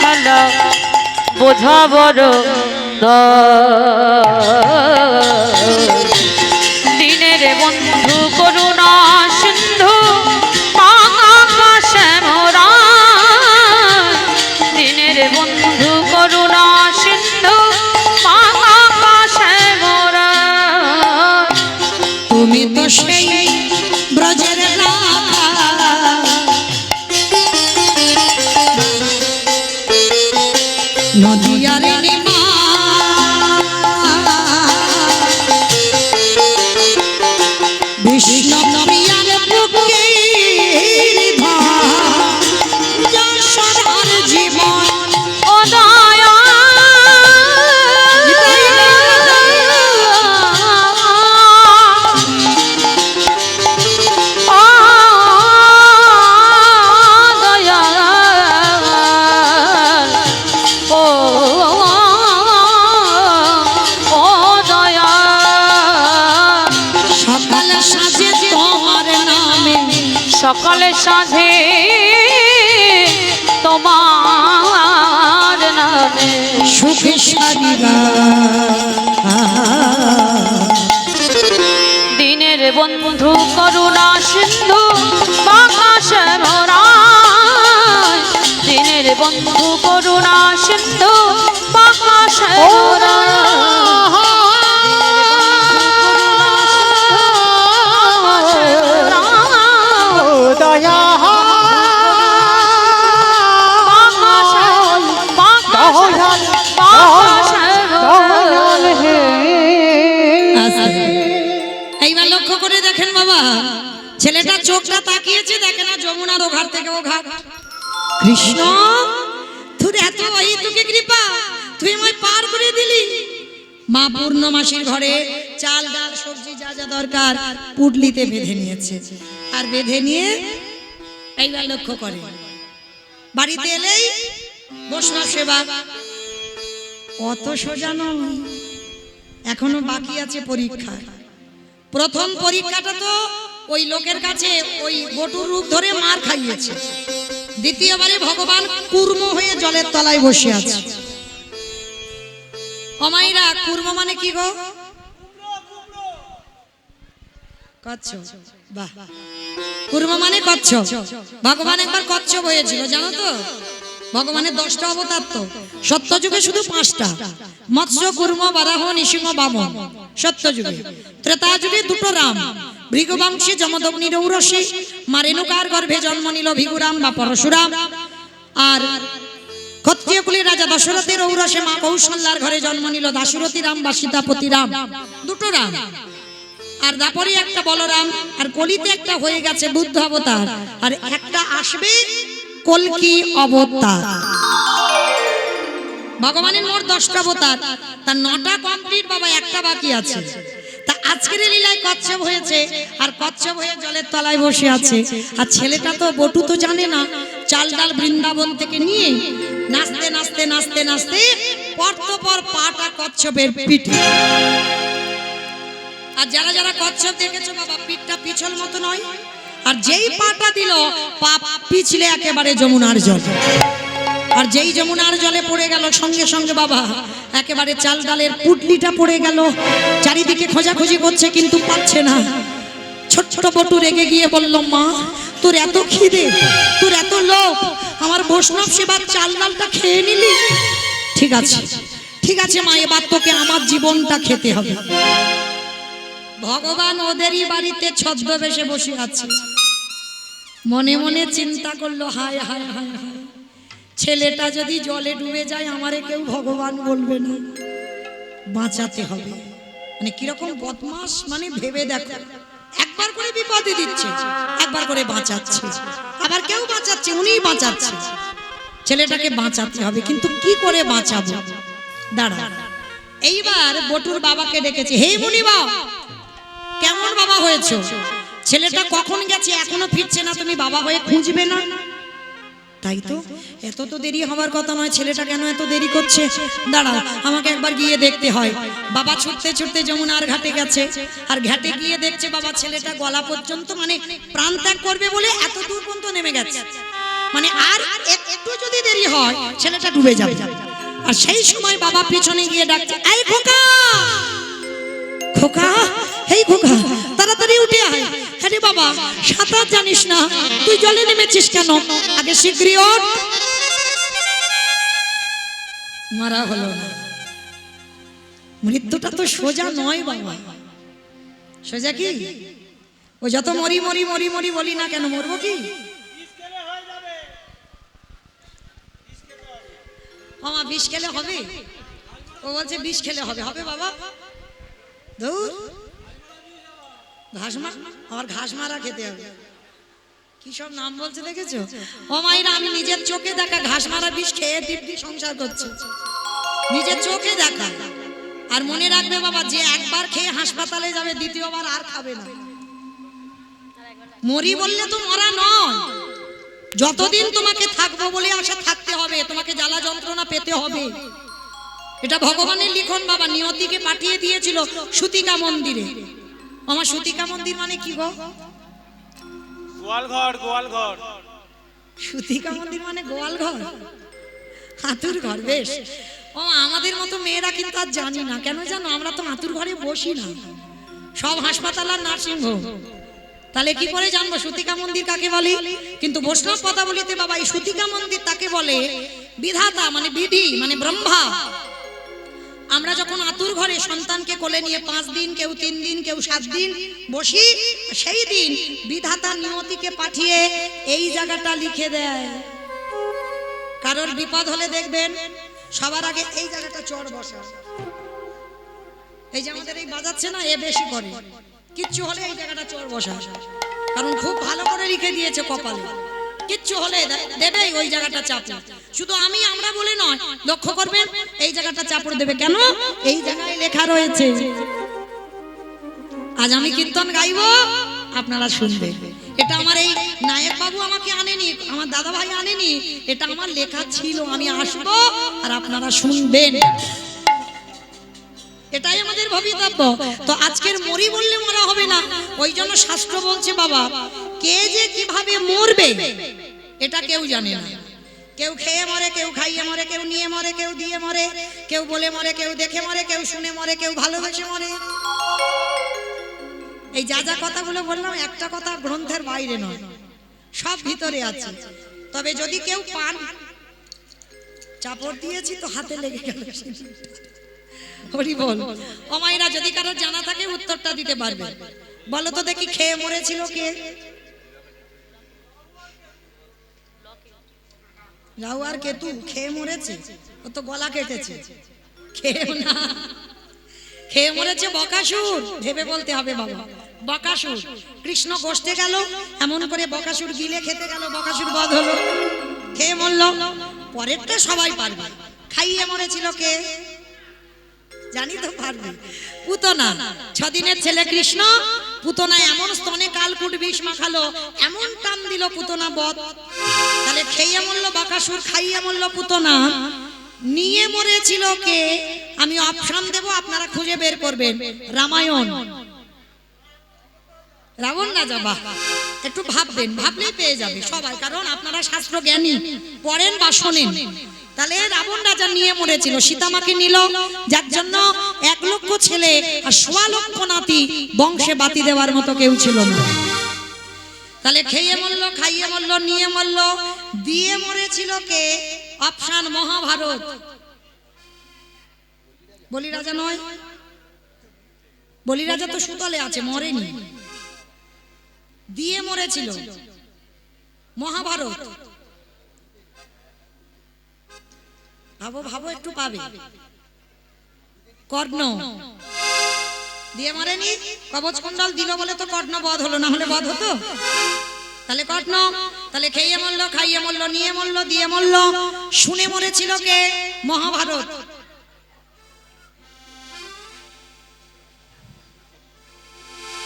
খেলা, বোঝা বড় দিনের বন্ধু করুণা সিন্ধু ভাঙা শ্যামরা, দিনের বন্ধু করুণা সিন্ধু ভাঙা শ্যামরা। সকালে সাঁঝে তোমার নামে সুখে সারিবা দিনের বন্ধু করুণা সিন্ধু বাঁকাশে ভরা দিনের বন্ধু করুণা সিন্ধু বাঁকাশে ভরা দয়া এইবার লক্ষ্য করে দেখেন বাবা, ছেলেটা চোখটা তাকিয়েছে, দেখে না যমুনার ও ঘাট থেকে ও ঘাট। কৃষ্ণ তোর এত তোকে কৃপা, তুই আমায় পার করে দিলি। মা পূর্ণমাসীর ঘরে চাল ডাল সবজি যা যা দরকার পুটলিতে বেঁধে নিয়েছে, আর বেঁধে নিয়ে এইবার লক্ষ্য করে বাড়িতে এলেই বৈষ্ণব সেবা। অত সোজা নয়, এখনো বাকি আছে পরীক্ষা। প্রথম পরীক্ষাটা তো ওই লোকের কাছে ওই বটুর রূপ ধরে মার খাইয়েছে, দ্বিতীয়বারে ভগবান কুর্ম হয়ে জলের তলায় বসে আছে। অমাইরা কুর্ম মানে কি গো? কচ্ছপ। বাহ, কুর্ম মানে কচ্ছপ। ভগবান একবার কচ্ছপ হয়েছিল জানো তো? ভগবানের 10টা অবতার তো, সত্যযুগে শুধু 5টা, মৎস্য কুর্ম বারাহ নৃসিংহ বামন সত্যযুগে। ত্রেতা যুগে 2টো রাম, ভৃগুবংশী যমদগ্নির ঔরসী মা রেণুকার গর্ভে জন্ম নিল ভিগুরাম বা পরশুরাম। আর ক্ষত্রিয় কুলের রাজা দশরথের ঔরসে মা কৌশল্যার ঘরে জন্ম নিল দাশরথী রাম বা সীতাপতি রাম, 2টো রাম। আর দাপরে একটা বলরাম, আর কলিতে একটা হয়ে গেছে বুদ্ধ অবতার, আর একটা আসবে কলকি অবতার। ভগবানের মোট 10টা অবতার, তার 9টা কমপ্লিট বাবা, একটা বাকি আছে। তা আজকের লীলায় কচ্ছপ হয়েছে, আর কচ্ছপ হয়ে জলের তলায় বসে আছে। আর ছেলেটা তো বটু তো জানে না, চাল ডাল বৃন্দাবন থেকে নিয়ে নাচতে নাচতে নাচতে নাচতে পরপর পাটা কচ্ছপের পিঠে। আর যারা যারা কচ্ছপ দেখেছো বাবা, পিঠটা পিছল মতো নয়, আর যেই পাটা দিল পা পিছলে একেবারে যমুনার জল। আর যেই যমুনার জলে পড়ে গেল সঙ্গে সঙ্গে বাবা একেবারে চাল ডালের পুটলিটা পড়ে গেল। চারিদিকে খোঁজাখুঁজি করছে কিন্তু পাচ্ছে না। ছোট ছোট বটু রেগে গিয়ে বলল, মা তোর এত খিদে, তোর এত লোভ, আমার বৈষ্ণব সেবার চাল ডালটা খেয়ে নিলি। ঠিক আছে ঠিক আছে মা, এবার তোকে আমার জীবনটা খেতে হবে। ভগবান ওদেরই বাড়িতে ছদ্মবেশে বসে আছে, মনে মনে চিন্তা করলো, হায় হায় হায় হায়, ছেলেটা যদি জলে ডুবে যায় আমারে কেউ ভগবান বলবে না, বাঁচাতে হবে। মানে কিরকম বদমাস, মানে ভেবে দেখো, একবার করে বিপদে দিচ্ছে, একবার করে বাঁচাচ্ছে, আবার কেউ বাঁচাচ্ছে, উনিই বাঁচাচ্ছে। ছেলেটাকে বাঁচাতে হবে, কিন্তু কি করে বাঁচাবো? দাঁড়া, এইবার বটুর বাবাকে ডেকেছে, হে মুনিবা, কেমন বাবা হয়েছো? ছেলেটা কখন গেছে এখনো ফিরছে না, তুমি বাবা হয়ে খুঁজবে না? তাই তো, এত তো দেরি হওয়ার কথা নয়, ছেলেটা কেন এত দেরি করছে? দাঁড়াও, আমাকে একবার গিয়ে দেখতে হয়। বাবা ছুটতে ছুটতে যমুনার ঘাটে গেছে, আর ঘাটে গিয়ে দেখছে বাবা ছেলেটা গলা পর্যন্ত, মানে প্রাণ ত্যাগ করবে বলে এত দূর পর্যন্ত নেমে গেছে। মানে আর একটু যদি দেরি হয় ছেলেটা ডুবে যাবে। আর সেই সময় বাবা পিছনে গিয়ে ডাকছে, এই খোকা, খোকা, এই খোকা, তাড়াতাড়ি উঠে আয়। আরে বাবা, সাঁতার জানিস না, তুই জলে নেমেছিস কেন? আগে শীঘ্রই ওঠ। মারা হলো না। মৃত্যুটা তো সোজা নয় বাবা, সোজা কি? ও যত মরি মরি মরি মরি বলি না কেন, মরবো কি? মামা বিষ খেলে হবে? ও বলছে বিষ খেলে হবে। হবে বাবা, ধুর, ঘাস মারা, আবার ঘাস মারা খেতে হবে। কি সব নাম বলছে দেখেছো? ও মায়েরা, আমি নিজের চোখে দেখা ঘাস মারা বিষ খেয়ে দিব্যি সংসার করছে, নিজের চোখে দেখা। আর মনে রাখবে বাবা, যে একবার খেয়ে হাসপাতালে যাবে দ্বিতীয়বার আর খাবে না। মরি বললে তো মরা নয়, যতদিন তোমাকে থাকবো বলে আশা থাকতে হবে, তোমাকে জ্বালা যন্ত্রণা পেতে হবে। এটা ভগবানের লিখন বাবা, নিয়তিকে পাঠিয়ে দিয়েছিল সুতিকা মন্দিরে। আমার সুতিকা মন্দির মানে কি গো? গোয়ালঘর গোয়ালঘর সুতিকা মন্দির মানে গোয়াল ঘর, হাতুর ঘর। বেশ, ও আমাদের মতো মেয়েরা কিন্তু আর জানি না। কেন জানো? আমরা তো হাতুর ঘরে বসি না, সব হাসপাতাল আর নার্সিং হোম। তাহলে কি করে জানবো সুতিকা মন্দির কাকে বলে? কিন্তু বৈষ্ণব পদাবলিতে বাবা এই সুতিকা মন্দির তাকে বলে বিধাতা মানে বিধি মানে ব্রহ্মা। আমরা যখন আতুর ঘরে সন্তানকে কোলে নিয়ে 5 দিন, কেউ 3 দিন, কেউ 7 দিন বসি, সেই দিন বিধাতা নিয়তিকে পাঠিয়ে এই জায়গাটা লিখে দেয়। কারোর বিপদ হলে দেখবেন সবার আগে এই জায়গাটা চড় বসা। এই যে আমাদের এই বাজাচ্ছে না, এ বেশি করে, কিচ্ছু হলে এই জায়গাটা চড় বসা। কারণ খুব ভালো করে লিখে দিয়েছে কপালে, কিচ্ছু হলে দেবেই ওই জায়গাটা চাপড়। শুধু আমরা বলে নয়, লক্ষ্য করবেন এই জায়গাটা চাপড় দেবে। কেন? এই জায়গায় লেখা রয়েছে। আজ আমি কীর্তন গাইবো, আপনারা শুনবেন। এটা আমার এই নায়ক বাবু আমাকে আনেনি, আমার দাদা ভাই আনেনি, এটা আমার লেখা ছিল। আমি আসবো আর আপনারা শুনবেন, এটাই আমাদের ভবিতব্য। তো আজকের মরি বললে মরা হবে না, ওই জন্য শাস্ত্র বলছে বাবা কে যে কিভাবে মরবে এটা কেউ জানে না। কেউ খেয়ে মরে, কেউ খাইয়ে মরে, কেউ নিয়ে মরে, কেউ দিয়ে মরে, কেউ বলে মরে, কেউ দেখে মরে, কেউ শুনে মরে, কেউ ভালোবেসে মরে। এই যা যা কথাগুলো বললাম একটা কথা গ্রন্থের বাইরে নয়, সব ভিতরে আছে। তবে যদি কেউ পান, চাপড় দিয়েছি তো হাতে লেগে গেল। হরি বল। ও মায়েরা, যদি কারো জানা থাকে উত্তরটা দিতে পারবে। বলো তো দেখি, খেয়ে মরেছিল কে? রাহু আর কেতু খেয়ে মরেছে, ও তো গলা কেটেছে। খেয়ে না, খেয়ে মরেছে বকাসুর। ভেবে বলতে হবে বাবা, বকাসুর। কৃষ্ণ গোষ্ঠে গেল, এমন করে বকাসুর গিলে খেতে গেল, বকাসুর বধ হলো, খেয়ে মরল। পরেরটা সবাই পারবে। খাইয়ে মরেছিল কে? জানি তো পারবে। পুতনা। 6 দিনের ছেলে কৃষ্ণ, পুতনা এমন স্তনে কালকুট বিষ মাখালো, এমন টান দিল পুতনা বধ। তাহলে খেয়ে মরল বকাসুর, খাইয়ে মরল পুতনা। নিয়ে মরেছিল কে? আমি অপশন দেব, আপনারা খুঁজে বের করবেন। রামায়ণ। রাবণ রাজা। বাহ, একটু ভাববেন, ভাবলেই পেয়ে যাবে সবাই, কারণ আপনারা শাস্ত্র জ্ঞানী, পড়েন বা শোনেন। তাহলে রাবণ রাজা নিয়ে মরেছিল, সীতামাকে নিল, যার জন্য 1 লক্ষ ছেলে আর 1.25 লক্ষ নাতি, বংশে বাতি দেওয়ার মতো কেউ ছিল না। তাহলে খেয়ে মরল, খাইয়ে মরল, নিয়ে মরল, দিয়ে মরেছিল কে? অপশন মহাভারত। বলি রাজা নয়, বলি রাজা তো সুতলে আছে, মরেনি। দিয়ে মরেছিল মহাভারত। ভাবো ভাবো, একটু পাবে। কর্ণ দিয়ে মরেনি, কবচ কুণ্ডল দিল বলে তো কর্ণ বধ হলো, না হলে বধ হতো? তাহলে কর্ণ। তাহলে খেয়ে মরল, খাইয়ে মরল, নিয়ে মরল, দিয়ে মরল। শুনে মরেছিল কে? মহাভারত।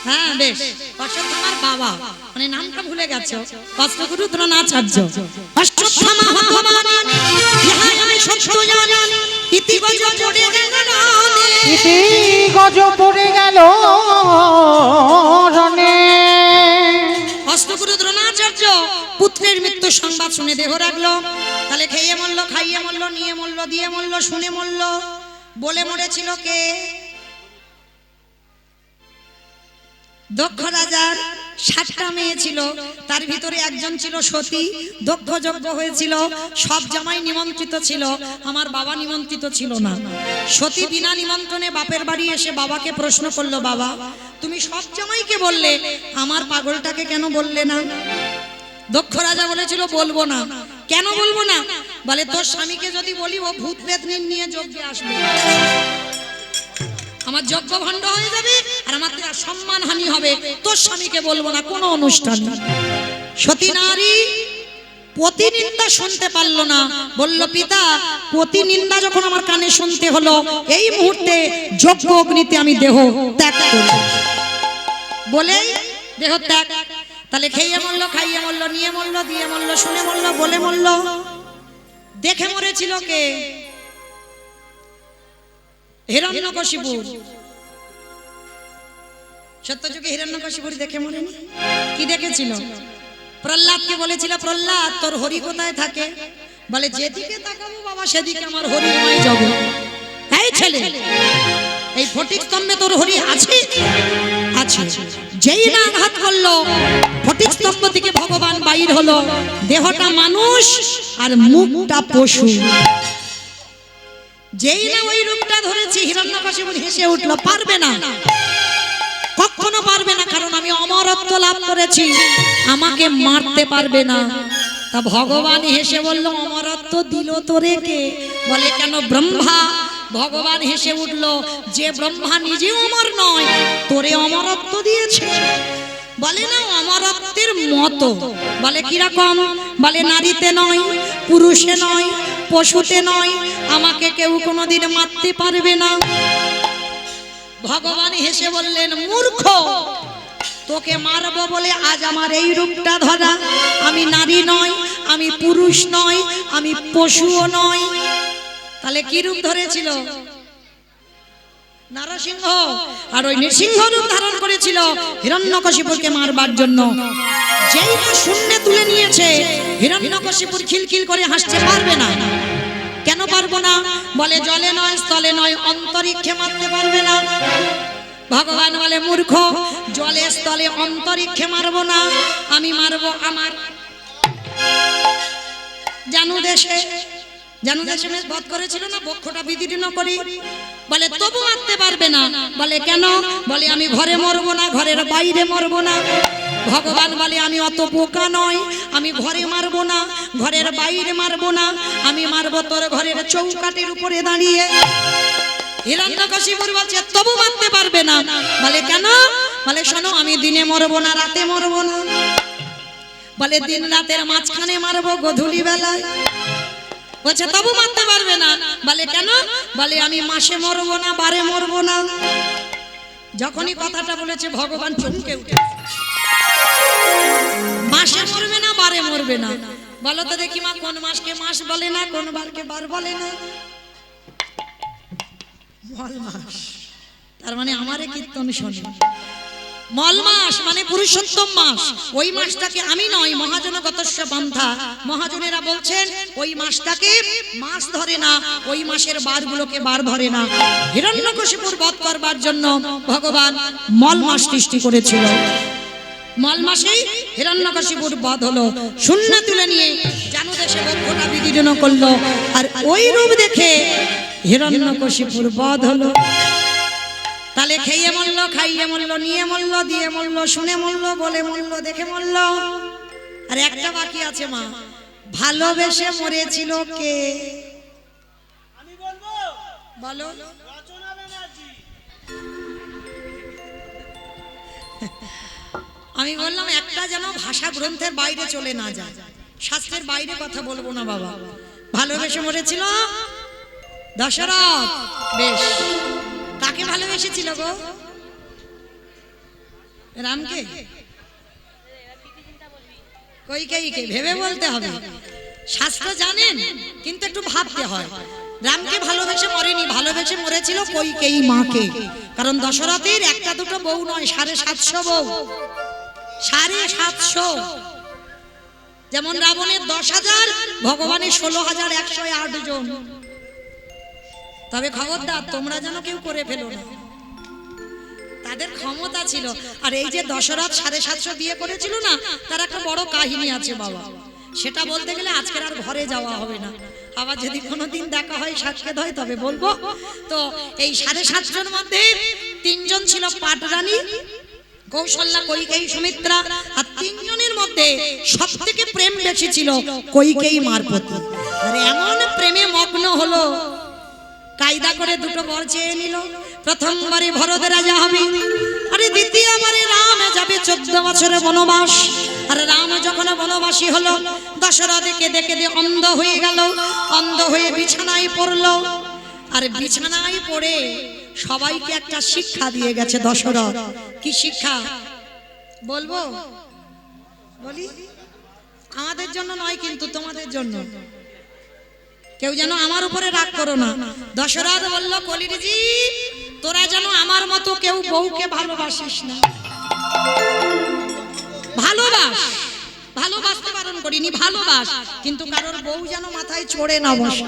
হ্যাঁ বেশ, অশ্বত্থামার বাবা, মানে নামটা ভুলে গেছো, অষ্টগুরু দ্রোণাচার্য। অশ্বত্থামা হতবান, ইহা আমি সত্য জানি, ইতি গজ পড়ে গেল রণে। ইতি গজ পড়ে গেল রণে। অষ্টগুরু দ্রোণাচার্য পুত্রের মৃত্যু সংবাদ শুনে দেহ রাখলো। তাহলে খেয়ে মরল, খাইয়ে মরল, নিয়ে মরল, দিয়ে মরল, শুনে মরল। বলে মরেছিল কে? দক্ষ রাজার 7টা মেয়ে ছিল, তার ভিতরে একজন ছিল সতী। দক্ষ যজ্ঞ হয়েছিল, সব জামাই নিমন্ত্রিত ছিল, আমার বাবা নিমন্ত্রিত ছিল না। সতী বিনা নিমন্ত্রণে বাপের বাড়ি এসে বাবাকে প্রশ্ন করলো, বাবা তুমি সব জামাইকে বললে, আমার পাগলটাকে কেন বললে না? দক্ষ রাজা বলেছিল বলবো না। কেন বলবো না? বলে তোর স্বামীকে যদি বলি ও ভূত প্রেত নিয়ে যজ্ঞে আসবে, আমার যজ্ঞ ভণ্ড হয়ে যাবে আর আমার সম্মান হানি হবে। তোর স্বামীকে বলবো না কোনো অনুষ্ঠান। সতী নারী প্রতিনিন্দা শুনতে পারলো না, বলল পিতা প্রতিনিন্দা যখন আমার কানে শুনতে হলো, এই মুহূর্তে যজ্ঞ অগ্নিতে আমি দেহ ত্যাগ করি। বলে দেহ ত্যাগ। তাহলে খেয়ে মরল, খাইয়ে মরল, নিয়ে মরল, দিয়ে মরল, শুনে মরল, বলে মরল। দেখে মরেছিল কে? হিরণ্যকশিপু। সত্যযুগে হিরণ্যকশিপুর দেখে মরেনি? কি দেখেছিল? প্রহ্লাদকে বলেছিল, প্রহ্লাদ তোর হরি কোথায় থাকে? বলে যেদিকে তাকাবো বাবা সেদিকে আমার হরিময় জগৎ। এই ছেলে, এই ফটিক স্তম্ভে তোর হরি আছে? আছে। যেই না আঘাত করলো, ফটিক স্তম্ভ থেকে ভগবান বাইর হলো, দেহটা মানুষ আর মুখটা পশু। যেই না ওই রূপটা ধরেছি, হিরণ্যকশিপু হেসে উঠলো, পারবে না, কখনো পারবে না, কারণ আমি অমরত্ব লাভ করেছি, আমাকে মারতে পারবে না। তা ভগবান হেসে বলল, অমরত্ব দিল তোরে কে? বলে কেন? ব্রহ্মা। ভগবান হেসে উঠল, যে ব্রহ্মা নিজে অমর নয়, তোরে অমরত্ব দিয়েছে। বলে না অমরত্বের মতো। বলে কিরকম? বলে নারীতে নয়, পুরুষে নয়, পশুতে নয়, আমাকে কেউ কোনোদিন মারতে পারবে না। ভগবান হেসে বললেন, মূর্খ, তোকে মারবো বলে আজ আমার এই রূপটা ধরা। আমি নারী নয়, আমি পুরুষ নয়, আমি পশুও নয়। তাহলে কি রূপ ধরেছিল? নরসিংহ। আর ওই নৃসিংহ রূপ ধারণ করেছিল হিরণ্যকশিপুরকে মারবার জন্য। যেই না শূন্যে তুলে নিয়েছে, হিরণ্যকশিপুর খিলখিল করে হাসতে পারবে না। কেন পারবো না? বলে জলে নয়, স্থলে নয়, অন্তরিক্ষে মারতে পারবে না। ভগবান বলে, মূর্খ, জলে স্থলে অন্তরিক্ষে মারবো না, আমি মারবো আমার জানু দেশে। জানু দেশে বধ করেছিল না, বক্ষটা বিদীর্ণ করি। বলে তবু মারতে পারবে না। বলে কেন? বলে আমি ঘরে মরবো না, ঘরের বাইরে মরবো না। ভগবান বলে, আমি অত বোকা নয়, আমি ঘরে মারবো না, ঘরের বাইরে মারবো না, আমি মারবো তোর ঘরের চৌকাঠের উপরে দাঁড়িয়ে। হিরণ্যকশিপুর বলছে, তবু মারতে পারবে না। বলে কেন? বলে শোনো, আমি দিনে মরবো না, রাতে মরবো না। বলে দিন রাতের মাঝখানে মারবো, গধূলি বেলায়। বলছে তবু মারতে পারবে না। বলে কেন? বলে আমি মাসে মরবো না, বারে মরবো না। যখনই কথাটা বলেছে ভগবান চমকে উঠে, মাসে মরবে না, বারে মরবে না। বলো তো দেখি মা, কোন মাসকে মাস বলে না, কোন বারকে বার বলে না? মল মাস। তার মানে আমারে কীর্তন শোনে। মল মাস মানে পুরুষোত্তম মাস। ওই মাসটাকে আমি নয়, মহাজনগতস্য পন্থা, মহাজনেরা বলছেন ওই মাসটাকে মাস ধরে না, ওই মাসের বারগুলোকে বার ধরে না। হিরণ্যকশিপুর বধ করবার জন্য ভগবান মল মাস সৃষ্টি করেছিল। মল মাসেই হিরণ্যকশিপুর বধ হলো। শূন্য তুলে নিয়ে জানু দেশে বক্ষটা বিদীর্ণ করলো, আর ওই রূপ দেখে হিরণ্যকশিপুর বধ হলো। তাহলে খেয়ে মরলো, খাইয়ে মরলো, নিয়ে মরলো, দিয়ে মরলো, শুনে মরলো, বলে মরলো, দেখে মরলো। আর একটা বাকি আছে মা, ভালোবেসে মরেছিল কে? আমি বলবো, বলো। রচনা ব্যানার্জি। আমি বললাম একটা যেন ভাষা গ্রন্থের বাইরে চলে না যায়, শাস্ত্রের বাইরে কথা বলবো না বাবা। ভালোবেসে মরেছিল দশরথ। বেশ, কাকে ভালোবেসেছিল গো? রামকে? কইকেয়ীকে? ভেবে বলতে হবে। শাস্ত্র জানেন কিন্তু একটু ভাবতে হয়। রামকে ভালোবেসে মরেনি, ভালোবেসে মরেছিল কইকেয়ী মাকে। কারণ দশরথের একটা দুটো বউ নয়, 750 বউ, 750। যেমন রাবণের 10,000, ভগবানের 16,108 জন। তবে খবরদার তোমরা যেন কেউ করে ফেলো না, তাদের ক্ষমতা ছিল। আর এই যে দশরথ 750 বিয়ে করেছিল না, তার একটা বড় কাহিনী আছে বাবা। সেটা বলতে গেলে আজকের আর ঘরে যাওয়া হবে না, আবার যদি কোনোদিন দেখা হয়, সাক্ষাৎ হয়, তবে বলবো। তো এই 750 জন মধ্যে 3 জন ছিল পাটরানী, কৌশল্যা, কইকেয়ী, সুমিত্রা। আর 3 জনের মধ্যে সব থেকে প্রেম বেশি ছিল কইকেয়ী মার প্রতি। আর এমন প্রেমে মগ্ন হলো, কায়দা করে দুটো বর চেয়ে নিল। প্রথমবারে ভরত রাজা হবে, আরে দ্বিতীয়বারে রাম যাবে 14 বছরের বনবাস। আর রাম যখন বনবাসী হলো, দশরথকে দেখে অন্ধ হয়ে গেল, অন্ধ হয়ে বিছানায় পড়লো। আর বিছানায় পড়ে সবাইকে একটা শিক্ষা দিয়ে গেছে দশরথ। কি শিক্ষা বলবো? বলি, আমাদের জন্য নয় কিন্তু তোমাদের জন্য। কেউ যেন আমার উপরে রাগ করো না। দশরথ বলল, কলিরজি, তোরা যেন আমার মতো কেউ বউকে ভালোবাসিস না। ভালোবাস, ভালোবাসতে বারণ করিনি, ভালোবাস, কিন্তু কারোর বউ যেন মাথায় চড়ে না বসে।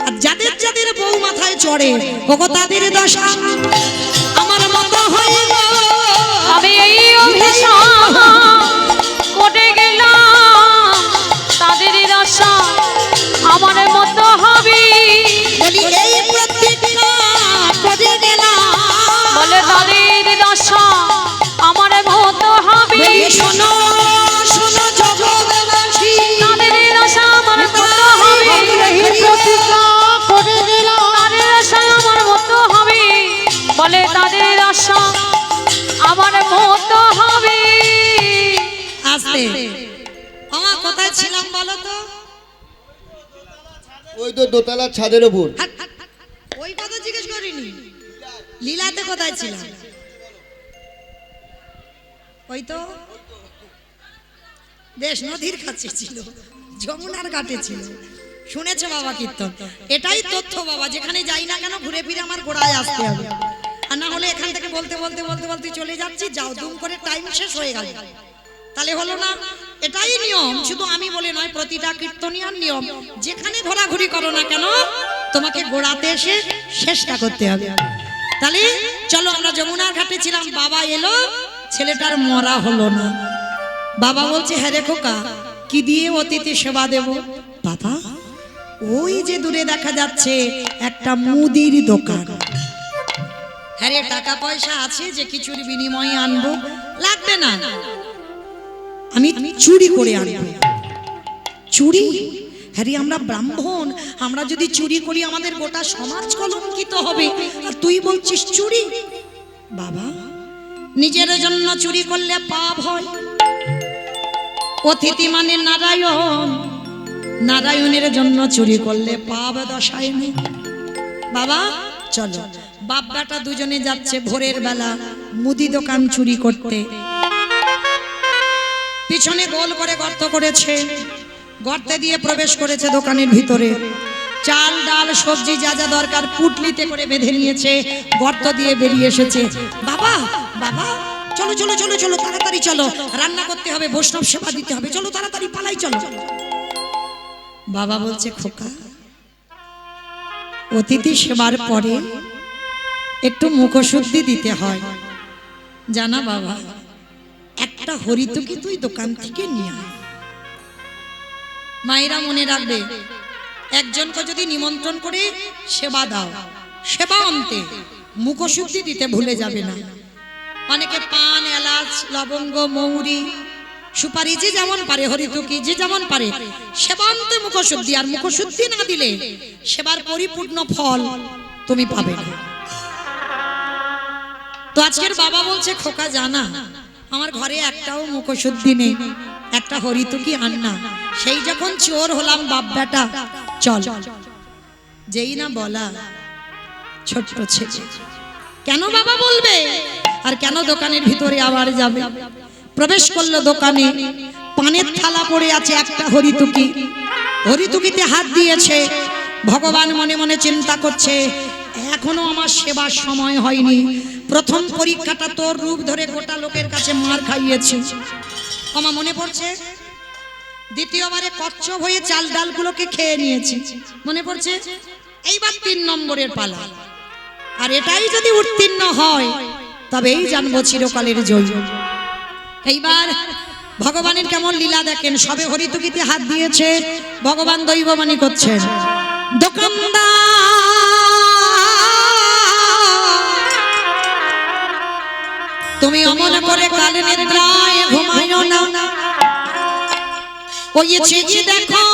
আর যাদের যাদের বউ মাথায় চড়ে ওগো তাদের দশা আমার মতো হয়ে গেল। আমি এই অভিশাপ করে গেলাম, তাদের দশা আমার মতো হবে। বলি এই প্রতিজ্ঞা করে গেলাম, বলে তাদের দশা আমার মতো হবে। বলি শোনো শোনো জগৎবাসী, তাদের দশা আমার মতো হবে। এই প্রতিজ্ঞা করে গেলাম, তাদের দশা আমার মতো হবে। বলে তাদের দশা আমার মতো হবে। আস্তে আমার কোথায় ছিলাম বলো তো? ওই তো দোতলা ছাদের উপর। হাট, হাট, হাট। ওই কথা জিজ্ঞেস করিনি, লীলাতে কোথায় ছিলাম? ওই তো বেশ নদীর কাছে ছিল, যমুনার ঘাটে ছিল। শুনেছে বাবা কীর্তন, এটাই তথ্য বাবা। যেখানে যাই না কেন ঘুরে ফিরে আমার গোড়ায় আসতে হবে, আর না হলে এখান থেকে বলতে বলতে বলতে বলতে চলে যাচ্ছি, যাও দুম করে টাইম শেষ হয়ে গেল, তাহলে হলো না। এটাই নিয়ম, শুধু আমি বলে নয়, প্রতিটা কীর্তনিয়ার নিয়ম। যেখানে ঘোরাঘুরি করো না কেন তোমাকে গোড়াতে এসে শেষটা করতে হবে। তাহলে চলো, আমরা যমুনার ঘাটে ছিলাম, বাবা এলো, ছেলেটার মরা হলো না। বাবা বলছে, হ্যাঁ রে খোকা, কি দিয়ে অতিথি সেবা দেব? বাবা ওই যে দূরে দেখা যাচ্ছে একটা মুদির দোকান। হ্যাঁ রে, টাকা পয়সা আছে যে কিছুর বিনিময়ে আনবো? লাগবে না, আমি চুরি করে আনবো। চুরি? হ্যাঁ রে, আমরা ব্রাহ্মণ, আমরা যদি চুরি করি আমাদের গোটা সমাজ কলঙ্কিত হবে, আর তুই বলছিস চুরি? বাবা, নিজের জন্য চুরি করলে পাপ হয়। অতিথি মানে নারায়ণ, নারায়ণের জন্য চুরি করলে পাপ দশায় নেই। বাবা চলো, বাপ বেটা দুজনে যাচ্ছে ভোরের বেলা মুদি দোকান চুরি করতে। পিছনে গোল করে গর্ত করেছে, গর্তে দিয়ে প্রবেশ করেছে দোকানের ভিতরে। চাল ডাল সবজি যা যা দরকার পুটলিতে করে বেঁধে নিয়েছে, গর্ত দিয়ে বেরিয়ে এসেছে। বাবা বাবা চলো চলো চলো চলো, তাড়াতাড়ি চলো, রান্না করতে হবে, বৈষ্ণব সেবা দিতে হবে, চলো তাড়াতাড়ি পালাই চলো। বাবা বলছে, খোকা, অতিথি সেবার পরে একটু মুখশুদ্ধি দিতে হয় জানা বাবা। একটা হরিতকি তুই দোকান থেকে নিয়ে আয়। মায়েরা মনে রাখবে, একজনকে যদি নিমন্ত্রণ করে সেবা দাও, সেবা অন্তে মুখশুদ্ধি দিতে ভুলে যাবে না। অনেকে পান, এলাচ, লবঙ্গ, মৌরি, সুপারি যে যেমন পারে, হরিতকি যে যেমন পারে, সেবান্তে মুখশুদ্ধি। আর মুখশুদ্ধি না দিলে সেবার পরিপূর্ণ ফল তুমি পাবে না। তো আজকের বাবা বলছে, খোকা জানা, আমার ঘরে একটাও মুখশুদ্ধি নেই, একটা হরিতকি আন্না। সেই যখন চোর হলাম বাপ বেটা, চল। যেই না বলা, ছোট্ট ছেলে কেন বাবা বলবে, আর কেন দোকানের ভিতরে আবার যাবে? প্রবেশ করলো দোকানে, পানের থালা পড়ে আছে একটা হরিতকি, হরিতকিতে হাত দিয়েছে। ভগবান মনে মনে চিন্তা করছে, এখনো আমার সেবার সময় হয়নি। প্রথম পরীক্ষাটা তোর রূপ ধরে গোটা লোকের কাছে মার খাইয়েছি, আমার মনে পড়ছে। দ্বিতীয়বারে কচ্ছপ হয়ে চাল ডালগুলোকে খেয়ে নিয়েছি, মনে পড়ছে। এইবার 3 নম্বরের পালা, আর এটাই যদি উত্তীর্ণ হয় তবেই জানবো চিরকালের জয়। এইবার ভগবানের কেমন লীলা দেখেন, সবে হরিতকিতে হাত দিয়েছে, ভগবান দৈববাণী করছেন, দোকানদার তুমি অমন করে কালে নিদ্রায় ঘুমাইও না, ওই যে দেখো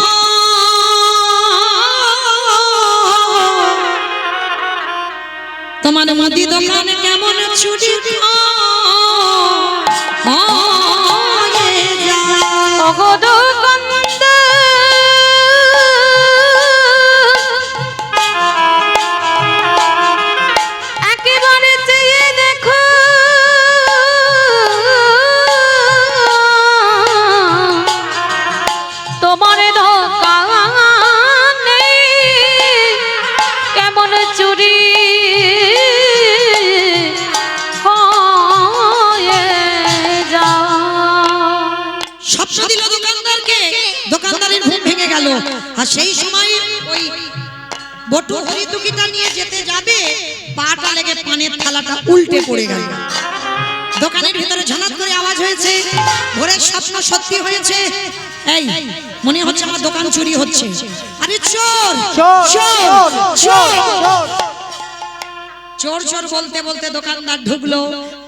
তোমার মুদি দোকানে কেমন চুরি একেবারে চেয়ে দেখো, তোমার দোকানে কেমন চুরি গেল। আর সেই সময় ওই বটু হরিতুকিটা নিয়ে যেতে যাবে, পাটা লেগে পানের থালাটা উল্টে পড়ে গেল। দোকানের ভিতরে ঝনাত করে আওয়াজ হয়েছে, ভোরের স্বপ্ন সত্যি হয়েছে। এই মনে হচ্ছে আমার দোকান চুরি হচ্ছে। আরে চোর চোর চোর চোর চোর বলতে বলতে দোকানদার ঢুকলো।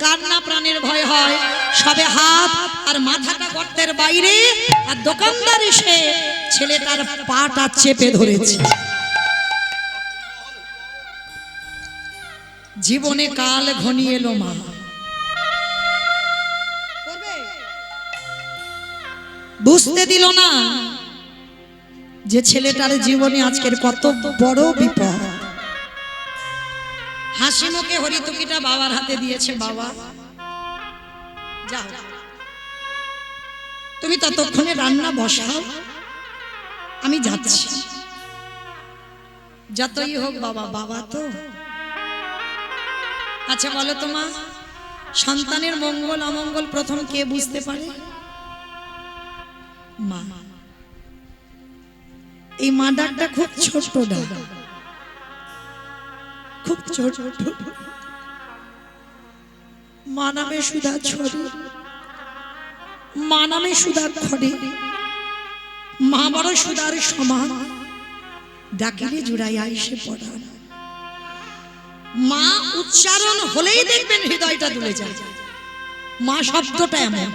কান্না প্রাণের ভয় হয়, সবে হাত আর মাথাটা গর্তের বাইরে, আর দোকানদার এসে ছেলেটার পাটা চেপে ধরেছে। জীবনে কাল ঘনিয়ে এলো মা, বুঝতে দিল না যে ছেলেটার জীবনে আজকের কত বড় বিপদ। হাসি মুখে হরিতুকিটা বাবার হাতে দিয়েছে। বাবা যাও, তুমি ততক্ষণে রান্না বসাও, আমি যাচ্ছি। যতই হোক বাবা, বাবা তো। আচ্ছা বলো তো মা, সন্তানের মঙ্গল অমঙ্গল প্রথম কে বুঝতে পারে? মা। এই মা ডাকটা খুব ছোট ডাক, খুব ছোট। মা নামে সুধা ছড়ি, মা নামে সুধা খড়ে, মা বড় সুধার সমান, ডাকিলে জুড়াই আইসে পড়ান। মা উচ্চারণ হলেই দেখবেন হৃদয়টা দুলে যায়। মা শব্দটা এমন।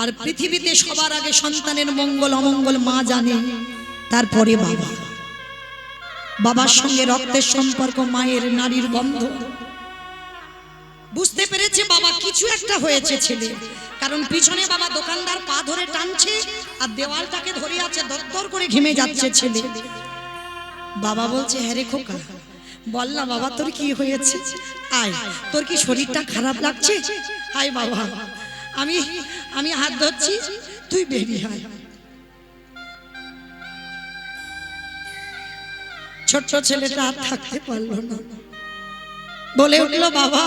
আর পৃথিবীতে সবার আগে সন্তানের মঙ্গল অমঙ্গল মা জানে, তারপরে বাবা। বাবার সঙ্গে রক্তের সম্পর্ক, মায়ের নারীর বন্ধ। বুঝতে পেরেছে বাবা কিছু একটা হয়েছে ছেলে, কারণ পিছনে বাবা দোকানদার পা ধরে টানছে আর দেওয়ালটাকে ধরে আছে, দরদর করে ঘেমে যাচ্ছে ছেলে। বাবা বলছে, হ্যাঁ রে খোকা, বল না বাবা তোর কি হয়েছে, আয়, তোর কি শরীরটা খারাপ লাগছে, আয় বাবা, আমি আমি হাত ধরছি, তুই বেরিয়ে আয়। ছোট্ট ছেলেটা আর থাকতে পারলো না, বলে উঠলো, বাবা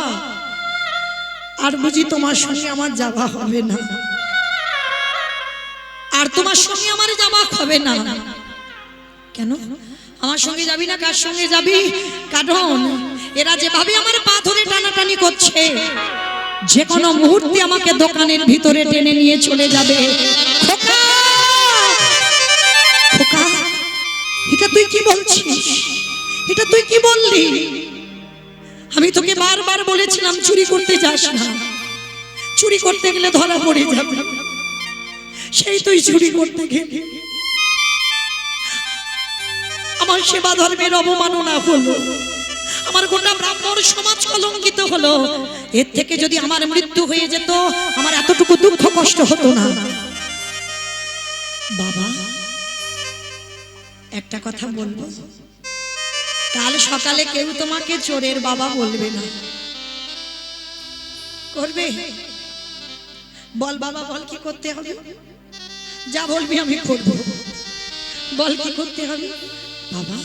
আর বুঝি তোমার সঙ্গে আমার যাওয়া হবে না, আর তোমার সঙ্গে আমার যাওয়া হবে না। কেন আমার সঙ্গে যাবি না? কার সঙ্গে যাবি? কারণ এরা যেভাবে আমার পা ধরে টানাটানি করছে, যে কোনো মুহূর্তে আমাকে দোকানের ভিতরে টেনে নিয়ে চলে যাবে। খোকা, খোকা, এটা তুই কি বলছিস? এটা তুই কি বললি? আমি তোকে বারবার বলেছিলাম চুরি করতে যাস না, চুরি করতে গেলে ধরা পড়ে যাবে। সেই তুই চুরি করতে গেলি, আমার সেবা ধর্মের অবমাননা হলো, আমার গোটা ব্রাহ্মণ সমাজ কলঙ্কিত হলো। এর থেকে যদি আমার মৃত্যু হয়ে যেত, আমার এতটুকু দুঃখ কষ্ট হতো না। বাবা একটা কথা বলবো, কাল সকালে কেউ তোমাকে চোরের বাবা বলবে না, করবে? বল বাবা, বল কি করতে হবে? যা বলবি আমি করব, বল কি করতে হবে? বাবা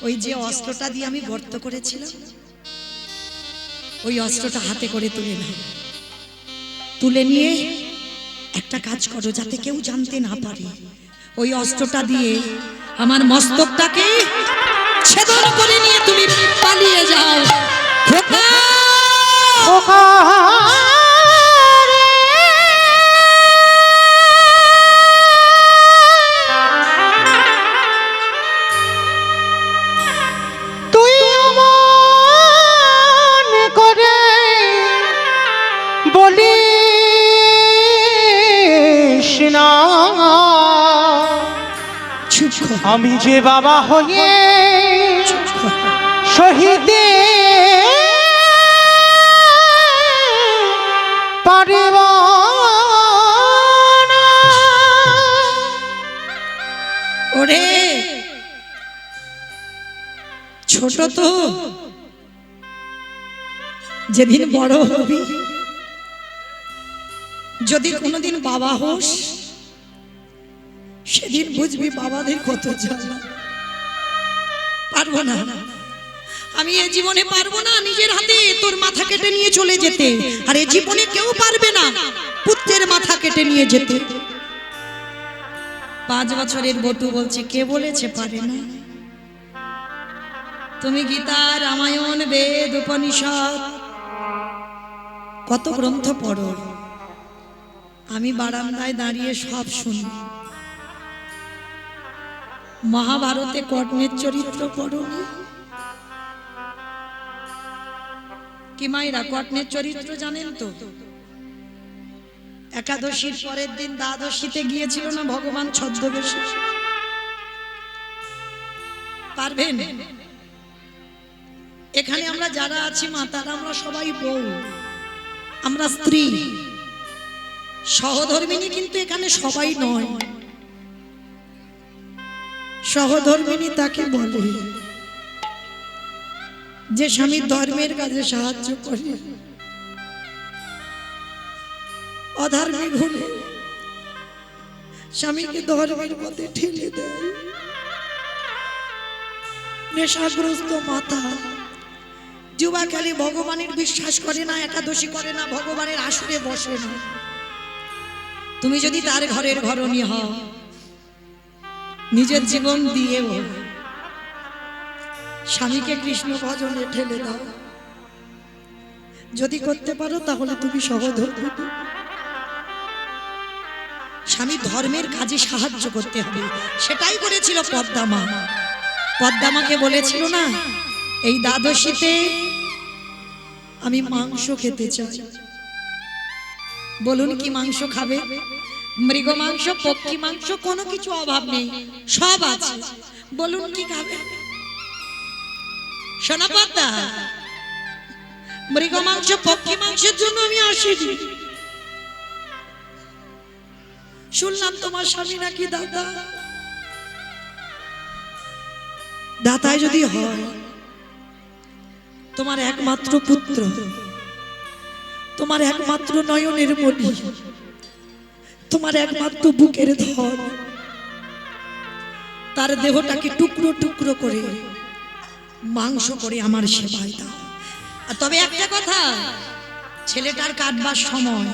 ওই যে অস্ত্রটা দিয়ে আমি গর্ত করেছিলাম, ওই অস্ত্রটা হাতে করে তুলে নাও, তুলে নিয়ে একটা কাজ করো যাতে কেউ জানতে না পারে। ওই অস্ত্রটা দিয়ে আমার মস্তকটাকে ছেদন করে নিয়ে তুমি পালিয়ে যাও। খোকা, খোকা তুই অমন করে বলিস না, চুপ কর, আমি যে বাবা হয়ে চুপ কর। শহীদে পারব না। ওরে ছোট তো, যেদিন বড় হবি, যদি কোনোদিন বাবা হোস, সেদিন বুঝবি বাবাদের কত জ্বালা। পারবো না আমি, এ জীবনে পারবো না নিজের হাতে তোর মাথা কেটে নিয়ে চলে যেতে, আর এ জীবনে কেউ পারবে না পুত্রের মাথা কেটে নিয়ে যেতে। 5 বছরের বটু বলছে, কে বলেছে পারে না? তুমি গীতা, রামায়ণ, বেদ, উপনিষদ কত গ্রন্থ পড়ো, আমি বারান্দায় দাঁড়িয়ে সব শুনি। মহাভারতে কর্ণের চরিত্র পড়োনি? কি মাইরা কর্ণের চরিত্র জানেন তো? একাদশীর পরের দিন দ্বাদশীতে গিয়েছিল না ভগবান ছদ্মবেশে? পারবেন? এখানে আমরা যারা আছি মাতারা, আমরা সবাই বউ, আমরা স্ত্রী, সহধর্মিনী কিন্তু এখানে সবাই নয়। সহধর্মিনী তাকে বলে যে স্বামীর ধর্মের কাজে সাহায্য করে, অধর্মিক হলে স্বামীকে ধর্মের পথে ঠেলে দেয়। নেশাগ্রস্ত মাথা, যুবাকালী ভগবানের বিশ্বাস করে না, একাদশী করে না, ভগবানের আসরে বসে না। তুমি যদি তার ঘরের ঘরণী হও, নিজের জীবন দিয়ে স্বামীকে কৃষ্ণ ভজনে ঠেলে দাও। যদি করতে পারো তাহলে তুমি সহধর্মী। স্বামী ধর্মের কাজে সাহায্য করতে হবে, সেটাই করেছিল পদ্মামা। পদ্মামাকে বলেছিল না, এই দ্বাদশীতে আমি মাংস খেতে চাই। বলুন কি মাংস খাবে? মৃগ মাংস, পক্ষী মাংস, কোনো কিছু অভাব নেই, সব আছে। বলুন কি খাবে? সোনা পদ্মা, মৃগ মাংস, পক্ষী মাংসের জন্য আমি আসিনি। শুনলাম তোমার স্বামী নাকি দাদা। দাতায় যদি হয়, তোমার একমাত্র পুত্র, তোমার একমাত্র নয়নের মণি, তোমার একমাত্র বুকের ধন, তার দেহটাকে টুকরো টুকরো করে মাংস করে আমার সেবায় দাও। আর তবে একটা কথা, ছেলেটার কাটবার সময়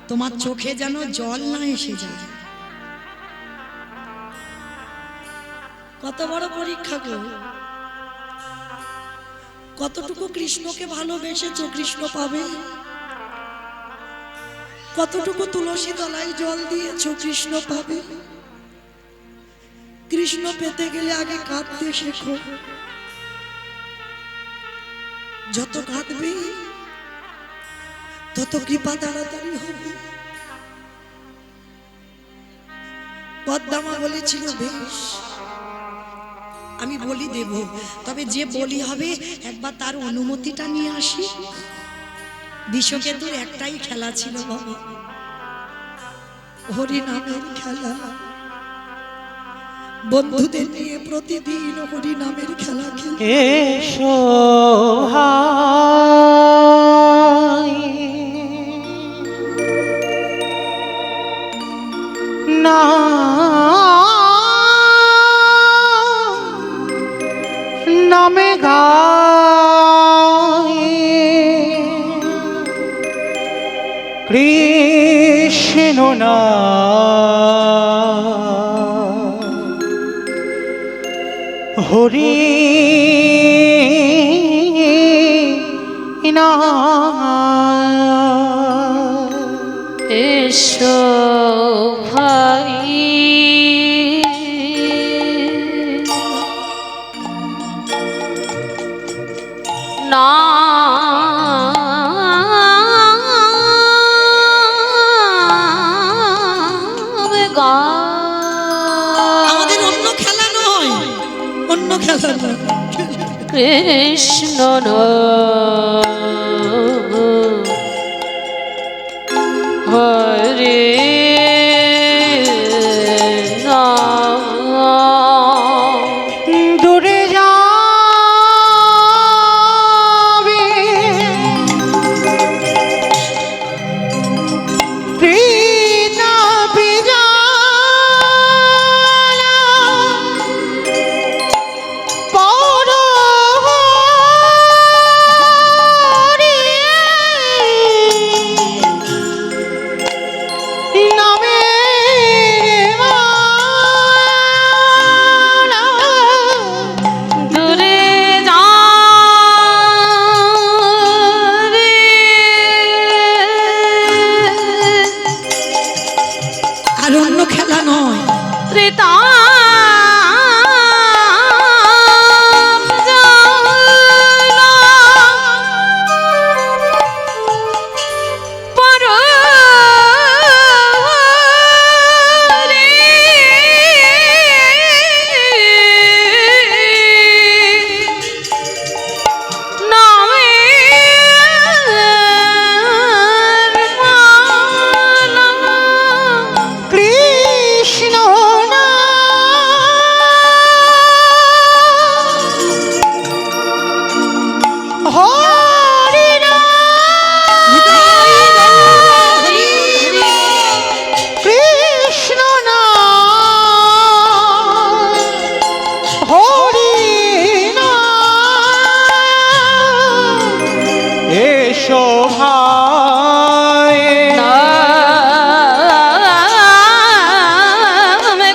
তোমার চোখে যেন জল না এসে যায়। কত বড় পরীক্ষা গো! কতটুকু কৃষ্ণকে ভালোবেসেছো কৃষ্ণ পাবে, কতটুকু তুলসী তলায় জল দিয়েছো কৃষ্ণ পাবে। কৃষ্ণ পেতে গেলে আগে কাঁদতে শেখো। যত কাঁদবে তত কৃপা তাড়াতাড়ি হবে। পদ্মামা বলেছিল, বেশ আমি বলি দেব, তবে যে বলি হবে একবার তার অনুমতিটা নিয়ে আসি। বিশ্বকেতুর একটাই খেলা ছিল বাবা, হরি নামের খেলা। বন্ধুদের নিয়ে প্রতিদিন হরি নামের খেলা খেলে। এসো না নামে গায় কৃষ্ণ না হরি না। এসো ভাই না আমাদের অন্য খেলা নয়, অন্য খেলা নয়। কৃষ্ণ হরে দূরে যাবে কৃষ্ণ বিজয় পর শোভায় নাম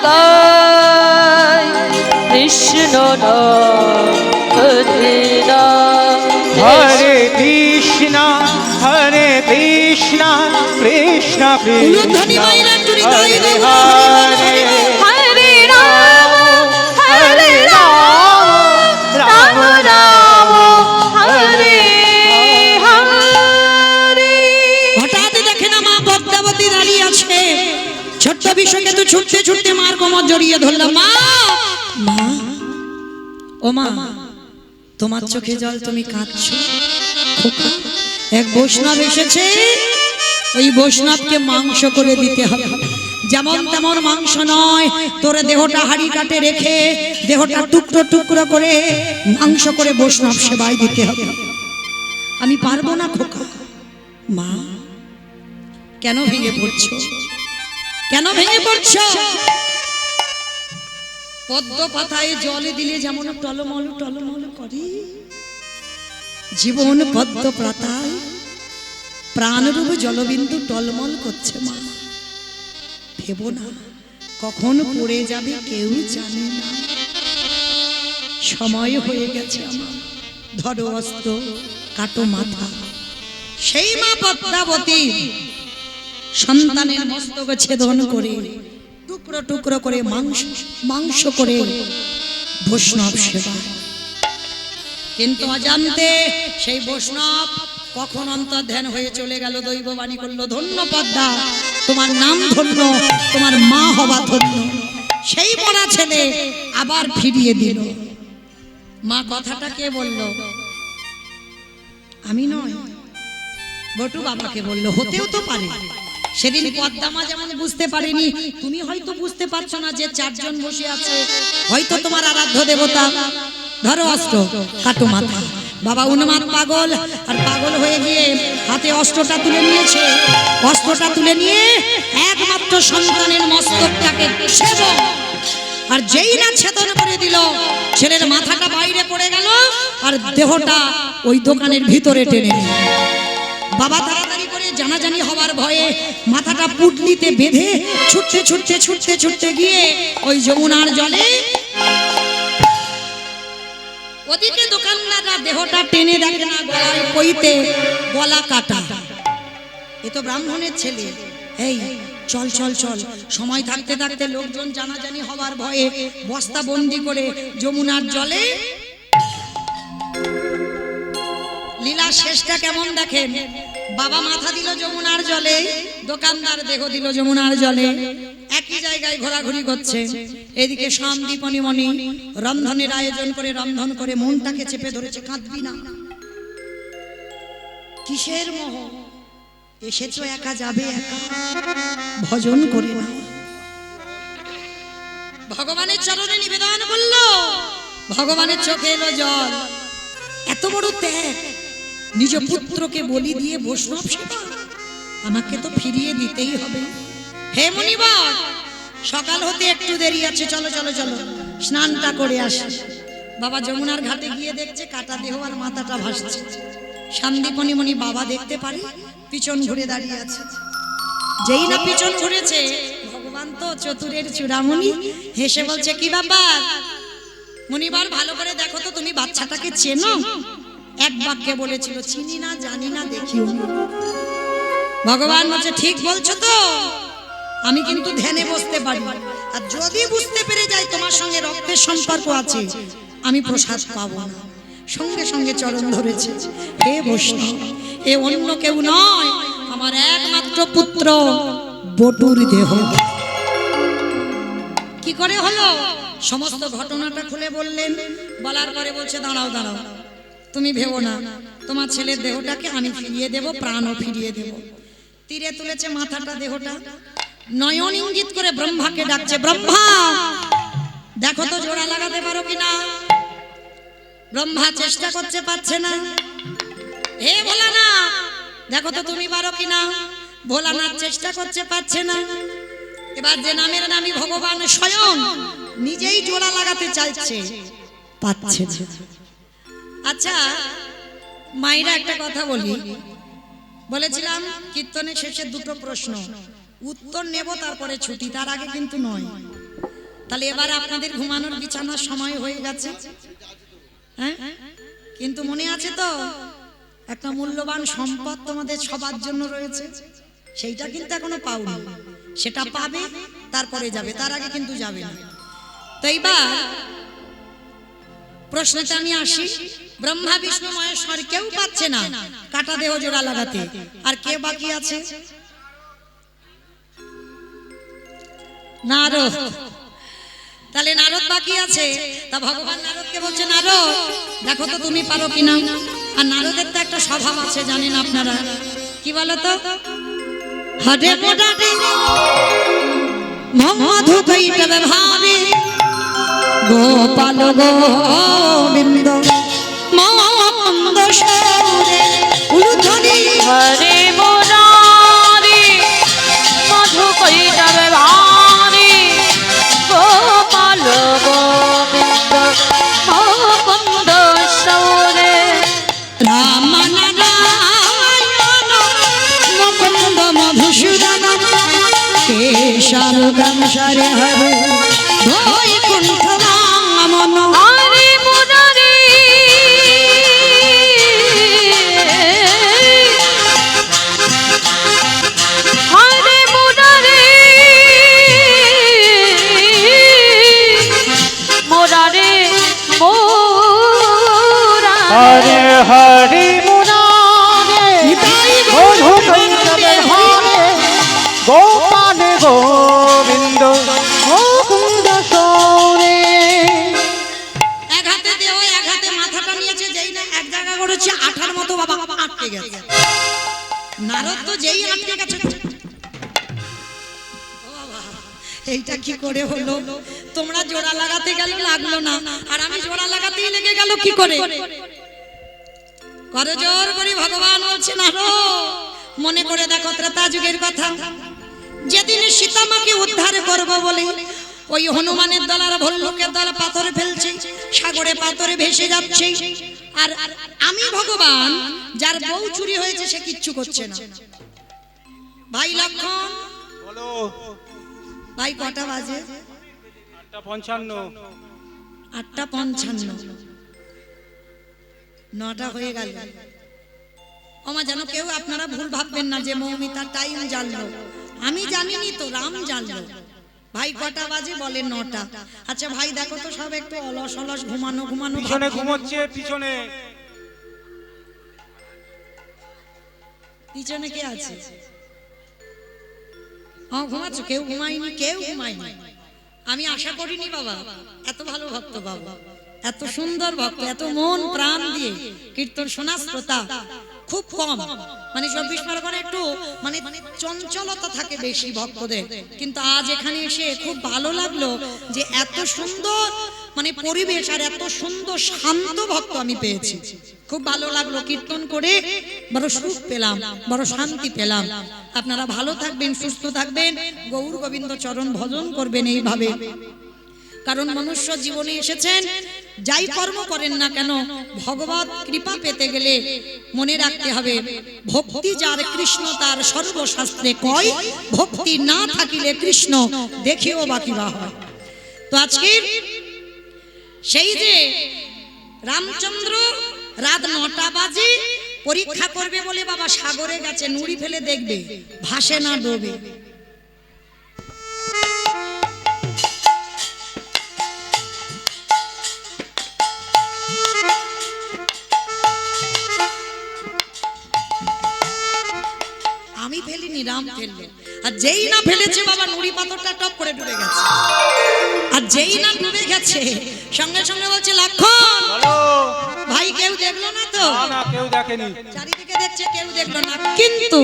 গায় কৃষ্ণ নাম হরে নাম হরে কৃষ্ণ কৃষ্ণ কৃষ্ণ উলুধ্বনি মাইরা টুরি গাই রে হরে হরে রাম হরে রাম রাম রাম হরে হরে। হঠাৎ দেখে না মা পদ্মাবতী দাঁড়িয়ে আছে। ছোট্ট বিশ্বকে তো ছুটতে ছুটতে মার কোমর জড়িয়ে ধরলাম। মা মা ও মা, তোমার চোখে জল, তুমি কাঁদছো। খোকা, এক বৈষ্ণব এসেছে, ওই বৈষ্ণবকে মাংস করে দিতে হবে। যেমন তেমন মাংস নয়, তোর দেহটা হাড়ি কাটে রেখে দেহটা টুকরো টুকরো করে মাংস করে বৈষ্ণব সেবায় দিতে হবে। আমি পারবো না খোকা। মা কেন ভেঙে পড়ছো? কেন ভেঙে পড়ছো? পদ্ম পাতায় জলে দিলে যেমন টলমল টলমল করে, জীবন পদ্ম পাতায় প্রাণরূপ জলবিন্দু টলমল করছে। মা ভেবো না, কখন পড়ে যাবে কেউ জানে না। সময় হয়ে গেছে আমার, ধরো অস্ত্র, কাটো মাথা। সেই মা পদ্মাবতী সন্তানের মস্তক ছেদন করে টুকরো টুকরো করে মাংস করে বৈষ্ণব সেবা। কিন্তু অজান্তে সেই বৈষ্ণব কখন অন্তর্ধান হয়ে চলে গেল। দৈববাণী করলো, ধন্য পদ্মা, তোমার নাম ধন্য, তোমার মা হবা ধন্য। সেই মরা ছেলে আবার ফিরিয়ে দিল। মা কথাটা কে বলল? আমি নয়, বটু বাবাকে বললো। হতেও তো পারে সেদিন পদ্মা মা যেমন বুঝতে পারেনি, তুমি হয়তো বুঝতে পারছো না যে চারজন বসে আছে, হয়তো তোমার আরাধ্য দেবতা। ধরো অস্ত্র, কাটো মাথা। বাবা উন্মাদ পাগল, আর পাগল হয়ে গিয়ে হাতে অস্ত্রটা তুলে নিয়েছে। অস্ত্রটা তুলে নিয়ে একমাত্র সন্তানের মস্তকটাকে ছেদন, আর যেই না ছেদন করে দিল, ছেলের মাথাটা বাইরে পড়ে গেল আর দেহটা ওই দোকানের ভিতরে টেনে নিল। বাবা তাড়াতাড়ি করে জানাজানি হওয়ার ভয়ে মাথাটা পুটলিতে বেঁধে ছুটতে ছুটতে ছুটতে ছুটতে গিয়ে ওই যমুনার জলে, ওদিকে দোকানদাররা দেহটা টেনে দেখে না গলায় পইতে গলা কাটা। এ তো ব্রাহ্মণের ছেলে। এই চল চল চল, সময় থাকতে থাকতে লোকজন জানাজানি হওয়ার ভয়ে বস্তা বন্দি করে যমুনার জলে। লীলা শেষটা কেমন দেখেন? বাবা মাথা দিল যমুনার জলে, দোকানদার দেহ দিল যমুনার জলে। একই জায়গায় ঘোরাঘুরি করছে। এদিকে সন্দীপনী মণি রন্ধনের আয়োজন করে রন্ধন করে মনটাকে চেপে ধরেছে। কাঁদবি না, কিসের মোহ? এসেছো একা, যাবে একা, ভজন করে না। ভগবানের চরণে নিবেদন করলো, ভগবানের চোখে এলো জল। এত বড় ত্যাগ, নিজ পুত্রকে বলি দিয়ে বৈষ্ণব সেবা, আমাকে তো ফিরিয়ে দিতেই হবে। হে মুনিবর, সকাল হতে একটু দেরি আছে, চলো চলো চলো স্নানটা করে আসি। বাবা যমুনার ঘাটে গিয়ে দেখছে কাটা দেহ আর মাথাটা ভাসছে। সন্দীপনী মণি বাবা দেখতে পারে, পিছন ঘুরে দাঁড়িয়ে আছে। যেই না পিছন ঘুরেছে, ভগবান তো চতুরের চূড়ামণি, হেসে বলছে, কি ব্যাপার মুনিবার, ভালো করে দেখো তো, তুমি বাচ্চাটাকে চেনো? এক বাক্যে বলেছিল, চিনি না, জানি না, দেখিও। ভগবান বলছে, ঠিক বলছো তো, আমি কিন্তু ধ্যানে বসতে পারি, আর যদি বুঝতে পেরে যাই তোমার সঙ্গে রক্তের সম্পর্ক আছে, আমি প্রসাদ পাবো না। সঙ্গে সঙ্গে চরণ ধরেছে। হে বৈষ্ণব, এ অন্য কেউ নয়, আমার একমাত্র পুত্র বটুর দেহ। কি করে হলো? সমস্ত ঘটনাটা খুলে বললেন। বলার পরে বলছে, দাঁড়াও দাঁড়াও, তুমি ভেবো না, তোমার ছেলের দেহটাকে আমি ফিরিয়ে দেব, প্রাণও ফিরিয়ে দেব। তীরে তুলেছে মাথাটা, দেহটা নয়ন ইঙ্গিত করে ব্রহ্মাকে ডাকছে, ব্রহ্মা দেখো তো জোড়া লাগাতে পারো কিনা। ব্রহ্মা চেষ্টা করছে, পাচ্ছে না। হে ভোলানাথ, দেখো তো তুমি পারো কিনা। ভোলানাথ চেষ্টা করছে, পাচ্ছে না। এবার যে নামের নামই ভগবান স্বয়ং নিজেই জোড়া লাগাতে চাইছে, পাচ্ছে না। আচ্ছা মায়েরা, একটা কথা বলি, বলেছিলাম কীর্তনের শেষে দুটো প্রশ্ন, উত্তর নেব তারপরে ছুটি, তার আগে কিন্তু নয়। তাহলে এবার আপনাদের ঘুমানোর বিছানার সময় হয়ে গেছে, হ্যাঁ? কিন্তু মনে আছে তো একটা মূল্যবান সম্পদ তোমাদের সবার জন্য রয়েছে, সেইটা কিন্তু এখনো পাওনি, সেটা পাবে তারপরে যাবে, তার আগে কিন্তু যাবে না। তো এইবার প্রশ্নটা আমি আসি, ব্রহ্মা বিষ্ণু মহেশ্বর কেউ পাচ্ছে না কাটা দেহ জোড়া লাগাতে, আর কে বাকি আছে? নারদ। তাহলে নারদ বাকি আছে। তা ভগবান নারদকে বলছে, নারদ দেখো তো তুমি পারো কিনা। আর নারদের তো একটা স্বভাব আছে জানেন আপনারা, কি বলতো? হরে মোডাটে মধু কইতে ভাবে গোপাল গোবিন্দ মন্দ সরে উলুধ্বনি হরে মুরারি মধু কৈতব ভারি গোপাল গোবিন্দ মুকুন্দ সৌরে রাম নারায়ণ মুকুন্দ মধুসূদন কেশব গমশরে হরে বৈকুণ্ঠ মন। হরে মুরারি হরে মুরারি মুরারি হরে হরে মুরারে মধু কৈতবে হরে গোপাল গোবিন্দ মুকুন্দ সৌরে। এক হাতে দেহ এক হাতে মাথাটা নিয়েছে, যেই না এক জায়গা করেছে আঠার মতো বাবা আটকে গেছে। নারদ তো যেই আটকে গেছে, ও বাবা, এইটা কি করে হলো? তোমরা জোড়া লাগাতে গেল লাগলো না, আর আমি জোড়া লাগাতেই লেগে গেল কি করে? করে জোর করে ভগবান বলছে, নারদ মনে করে দেখো ত্রেতা যুগের কথা, যেদিন সীতামাকে উদ্ধার করব বলে ওই হনুমানের দল আর ভল্লুকের দল পাথরে ফেলছে, সাগরে পাথরে ভেসে যাচ্ছে, আর আমি ভগবান যার বউ চুরি হয়েছে সে কিচ্ছু করছে না। ভাই লক্ষণ, বলো। ভাই কটা বাজে? 8:55। 8:55, 9টা হয়ে গেল। ওমা যেন কেউ আপনারা ভুল ভাববেন না যে মৌমিতা টাইম জানলো, আমি জানিনি তো, রাম জানলো। ভাই কটা বাজে? বলে 9টা। আচ্ছা ভাই দেখো তো সব একটু অলস অলস ঘুমানো ঘুমানো পিছনে ভাবছে। ঘুমোচ্ছে, পিছনে। পিছনে কে আছে? ঘুমাচ্ছ? কেউ ঘুমায়নি, কেউ ঘুমায়নি। আমি আশা করিনি বাবা এত ভালো ভক্ত বাবা, এত সুন্দর ভক্ত, এত মন প্রাণ দিয়ে কীর্তন শোনা শ্রোতা খুব কম। মানে 24 পরগনা একটু মানে চঞ্চলতা থাকে বেশি ভক্তদের, কিন্তু আজ এখানে এসে খুব ভালো লাগলো যে এত সুন্দর মানে পরিবেশ আর এত সুন্দর শান্ত ভক্ত আমি পেয়েছি। খুব ভালো লাগলো, কীর্তন করে বড় সুখ পেলাম, বড় শান্তি পেলাম। আপনারা ভালো থাকবেন, সুস্থ থাকবেন, গৌর গোবিন্দ চরণ ভজন করবেন এইভাবে। কারণ মনুষ্য জীবনে এসেছেন, যাই কর্ম করেন না কেন ভগবত কৃপা পেতে গেলে মনে রাখতে হবে, ভক্তি যার কৃষ্ণ তার সর্বশাস্ত্রে কয়, ভক্তি না থাকিলে কৃষ্ণ দেখেও বাকি বা হয়। তো আজকের সেই যে রামচন্দ্র রাত 9টা বাজে পরীক্ষা করবে বলে বাবা সাগরে গেছে, নুড়ি ফেলে দেখবে ভাসে না ডোবে। আমি ফেলিনি, রাম ফেললেন। আর যেই না ফেলেছে বাবা নুড়ি পাথরটা টপ করে ডুবে গেছে। আর যেই না ডুবে গেছে সঙ্গে সঙ্গে বলছে, লক্ষণ বলো। ভাই কেউ দেখলো না তো? না না, কেউ দেখেনি। চারিদিকে দেখছে কেউ দেখলো না, কিন্তু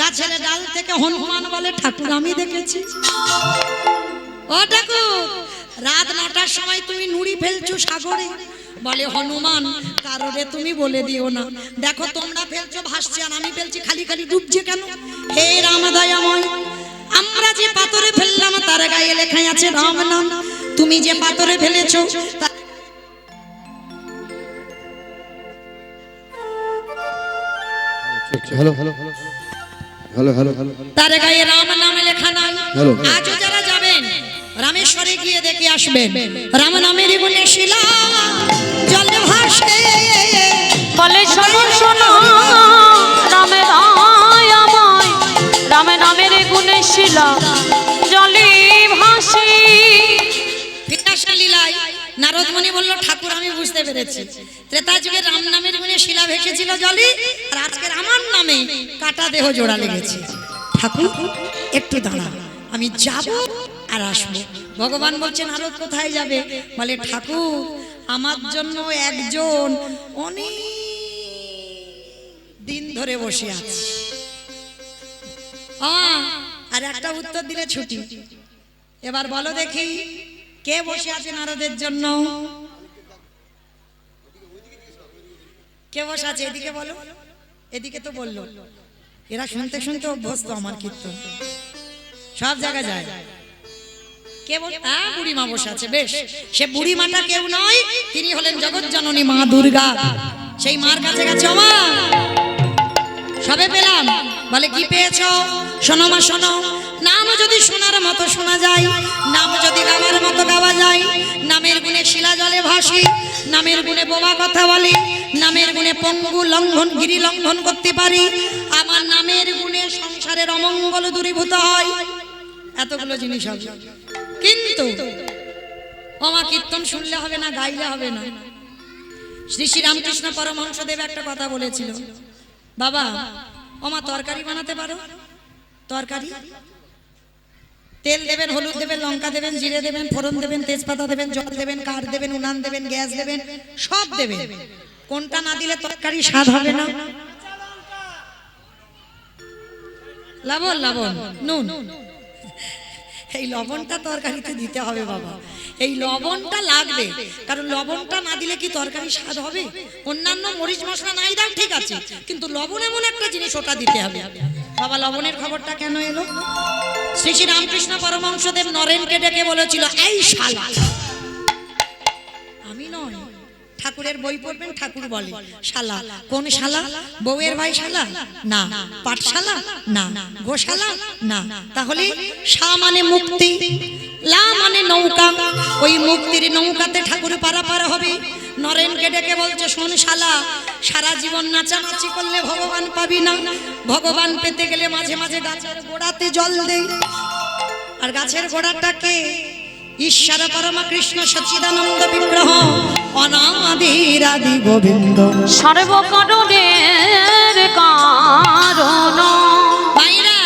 গাছের ডাল থেকে হনুমান বলে, ঠাকুর আমি দেখেছি। ও ঠাকুর, রাত 9টার সময় তুমি নুড়ি ফেলছো সাগরে। বলে, হনুমান কারোরে তুমি বলে দিও না, দেখো তোমরা ফেলছো ভাসছে আর আমি ফেলছি খালি খালি ডুবছে কেন? হে রাম দয়াময়, আমরা যে পাথরে ফেললাম তার গায়ে লেখা আছে রাম নাম, তুমি যে পাথরে ফেলেছো hello hello hello hello hello তার গায়ে রাম নামে লেখা নাই। হ্যালো। আজও যারা যাবেন রামেশ্বরে গিয়ে দেখে আসবেন রাম নামের গুণে শিলা জলে ভাসে। বলে শোনো শোনো রামে রায় আমায় রামে নামের গুণে শিলা জলে ভাসি। বিকাশের লীলায় নারদ মুনি বলল ঠাকুর আমি বুঝতে পেরেছি, ত্রেতা যুগে রাম নামের গুণে শিলা ভেসেছিল জলে, আর আজকের আমার নামে কাটা দেহ জোড়া লেগেছে। ঠাকুর একটু দাঁড়া, আমি যাব আর আসবো। ভগবান বলছেন নারদ কোথায় যাবে? বলে ঠাকুর আমার জন্য একজন অনেক দিন ধরে বসে আছে। আর একটা উত্তর দিলে ছুটি। এবার বলো দেখি কে বসে আছে নারদের জন্য? কে বসে আছে? এদিকে বলো, এদিকে তো বললো। এরা শুনতে শুনতে অভ্যস্ত আমার কীর্তন, সব জায়গায় যায়। কে বল? বুড়ি মা বসে আছে। বেশ, সে বুড়ি মাটা কেউ নয়, তিনি হলেন জগৎ জননী মা দুর্গা। সেই মার কাছে গেছে। মা সবে পেলাম। বলে কি পেয়েছো? শোনো মা শোনো, নাম যদি শোনার মতো শোনা যায়, নাম যদি গাওয়ার মতো গাওয়া যায়, নামের গুণে শিলা জলে ভাসি, নামের গুণে বোবা কথা বলি, নামের গুণে পঙ্গু লঙ্ঘন গিরি লঙ্ঘন করতে পারি, আমার নামের গুণে সংসারের অমঙ্গল দূরীভূত হয়। এতগুলো জিনিস হবে, কিন্তু ওমা কীর্তন শুনলে হবে না, গাইলে হবে না। শ্রী শ্রী রামকৃষ্ণ পরমহংসদেব একটা কথা বলেছিল, বাবা ওমা তরকারি বানাতে পারো? তরকারি তেল দেবেন, হলুদ দেবেন, লঙ্কা দেবেন, জিরে দেবেন, ফোড়ন দেবেন, তেজপাতা দেবেন, জল দেবেন, কাঠ দেবেন, উনান দেবেন, গ্যাস দেবেন, সব দেবেন। কোনটা না দিলে তরকারি স্বাদ হবে না? লবণ, লবণ, নুন। এই লবণটা তরকারিতে দিতে হবে বাবা, এই লবণটা লাগবে, কারণ লবণটা না দিলে কি তরকারি স্বাদ হবে? অন্যান্য মরিচ মশলা নাই দাও ঠিক আছে, কিন্তু লবণ এমন একটা জিনিস, ওটা দিতে হবে। বাবা লবণের খবরটা কেন এলো? শ্রী শ্রী রামকৃষ্ণ পরমহংসদেব নরেনকে ডেকে বলেছিল, এই শালা। আমি নয়, ঠাকুরের বই পড়বেন, ঠাকুর বলে শালা। কোন শালা? বউয়ের ভাই শালা না, পাঠশালা না, গোশালা না। তাহলে শা মানে মুক্তি, লা মানে নৌকা, ওই মুক্তির নৌকাতে ঠাকুর পারাপার হবে। নরেনকে ডেকে বলছে, শোন শালা, সারা জীবন নাচানাচি করলে ভগবান পাবি না। ভগবান পেতে গেলে মাঝে মাঝে গাছের গোড়াতে জল দেই। আর গাছের গোড়াটাকে ঈশ্বর পরমা কৃষ্ণ সচ্চিদানন্দ বিগ্রহ অনাদির আদি গোবিন্দ সর্বকারণের কারণ। ভাইরা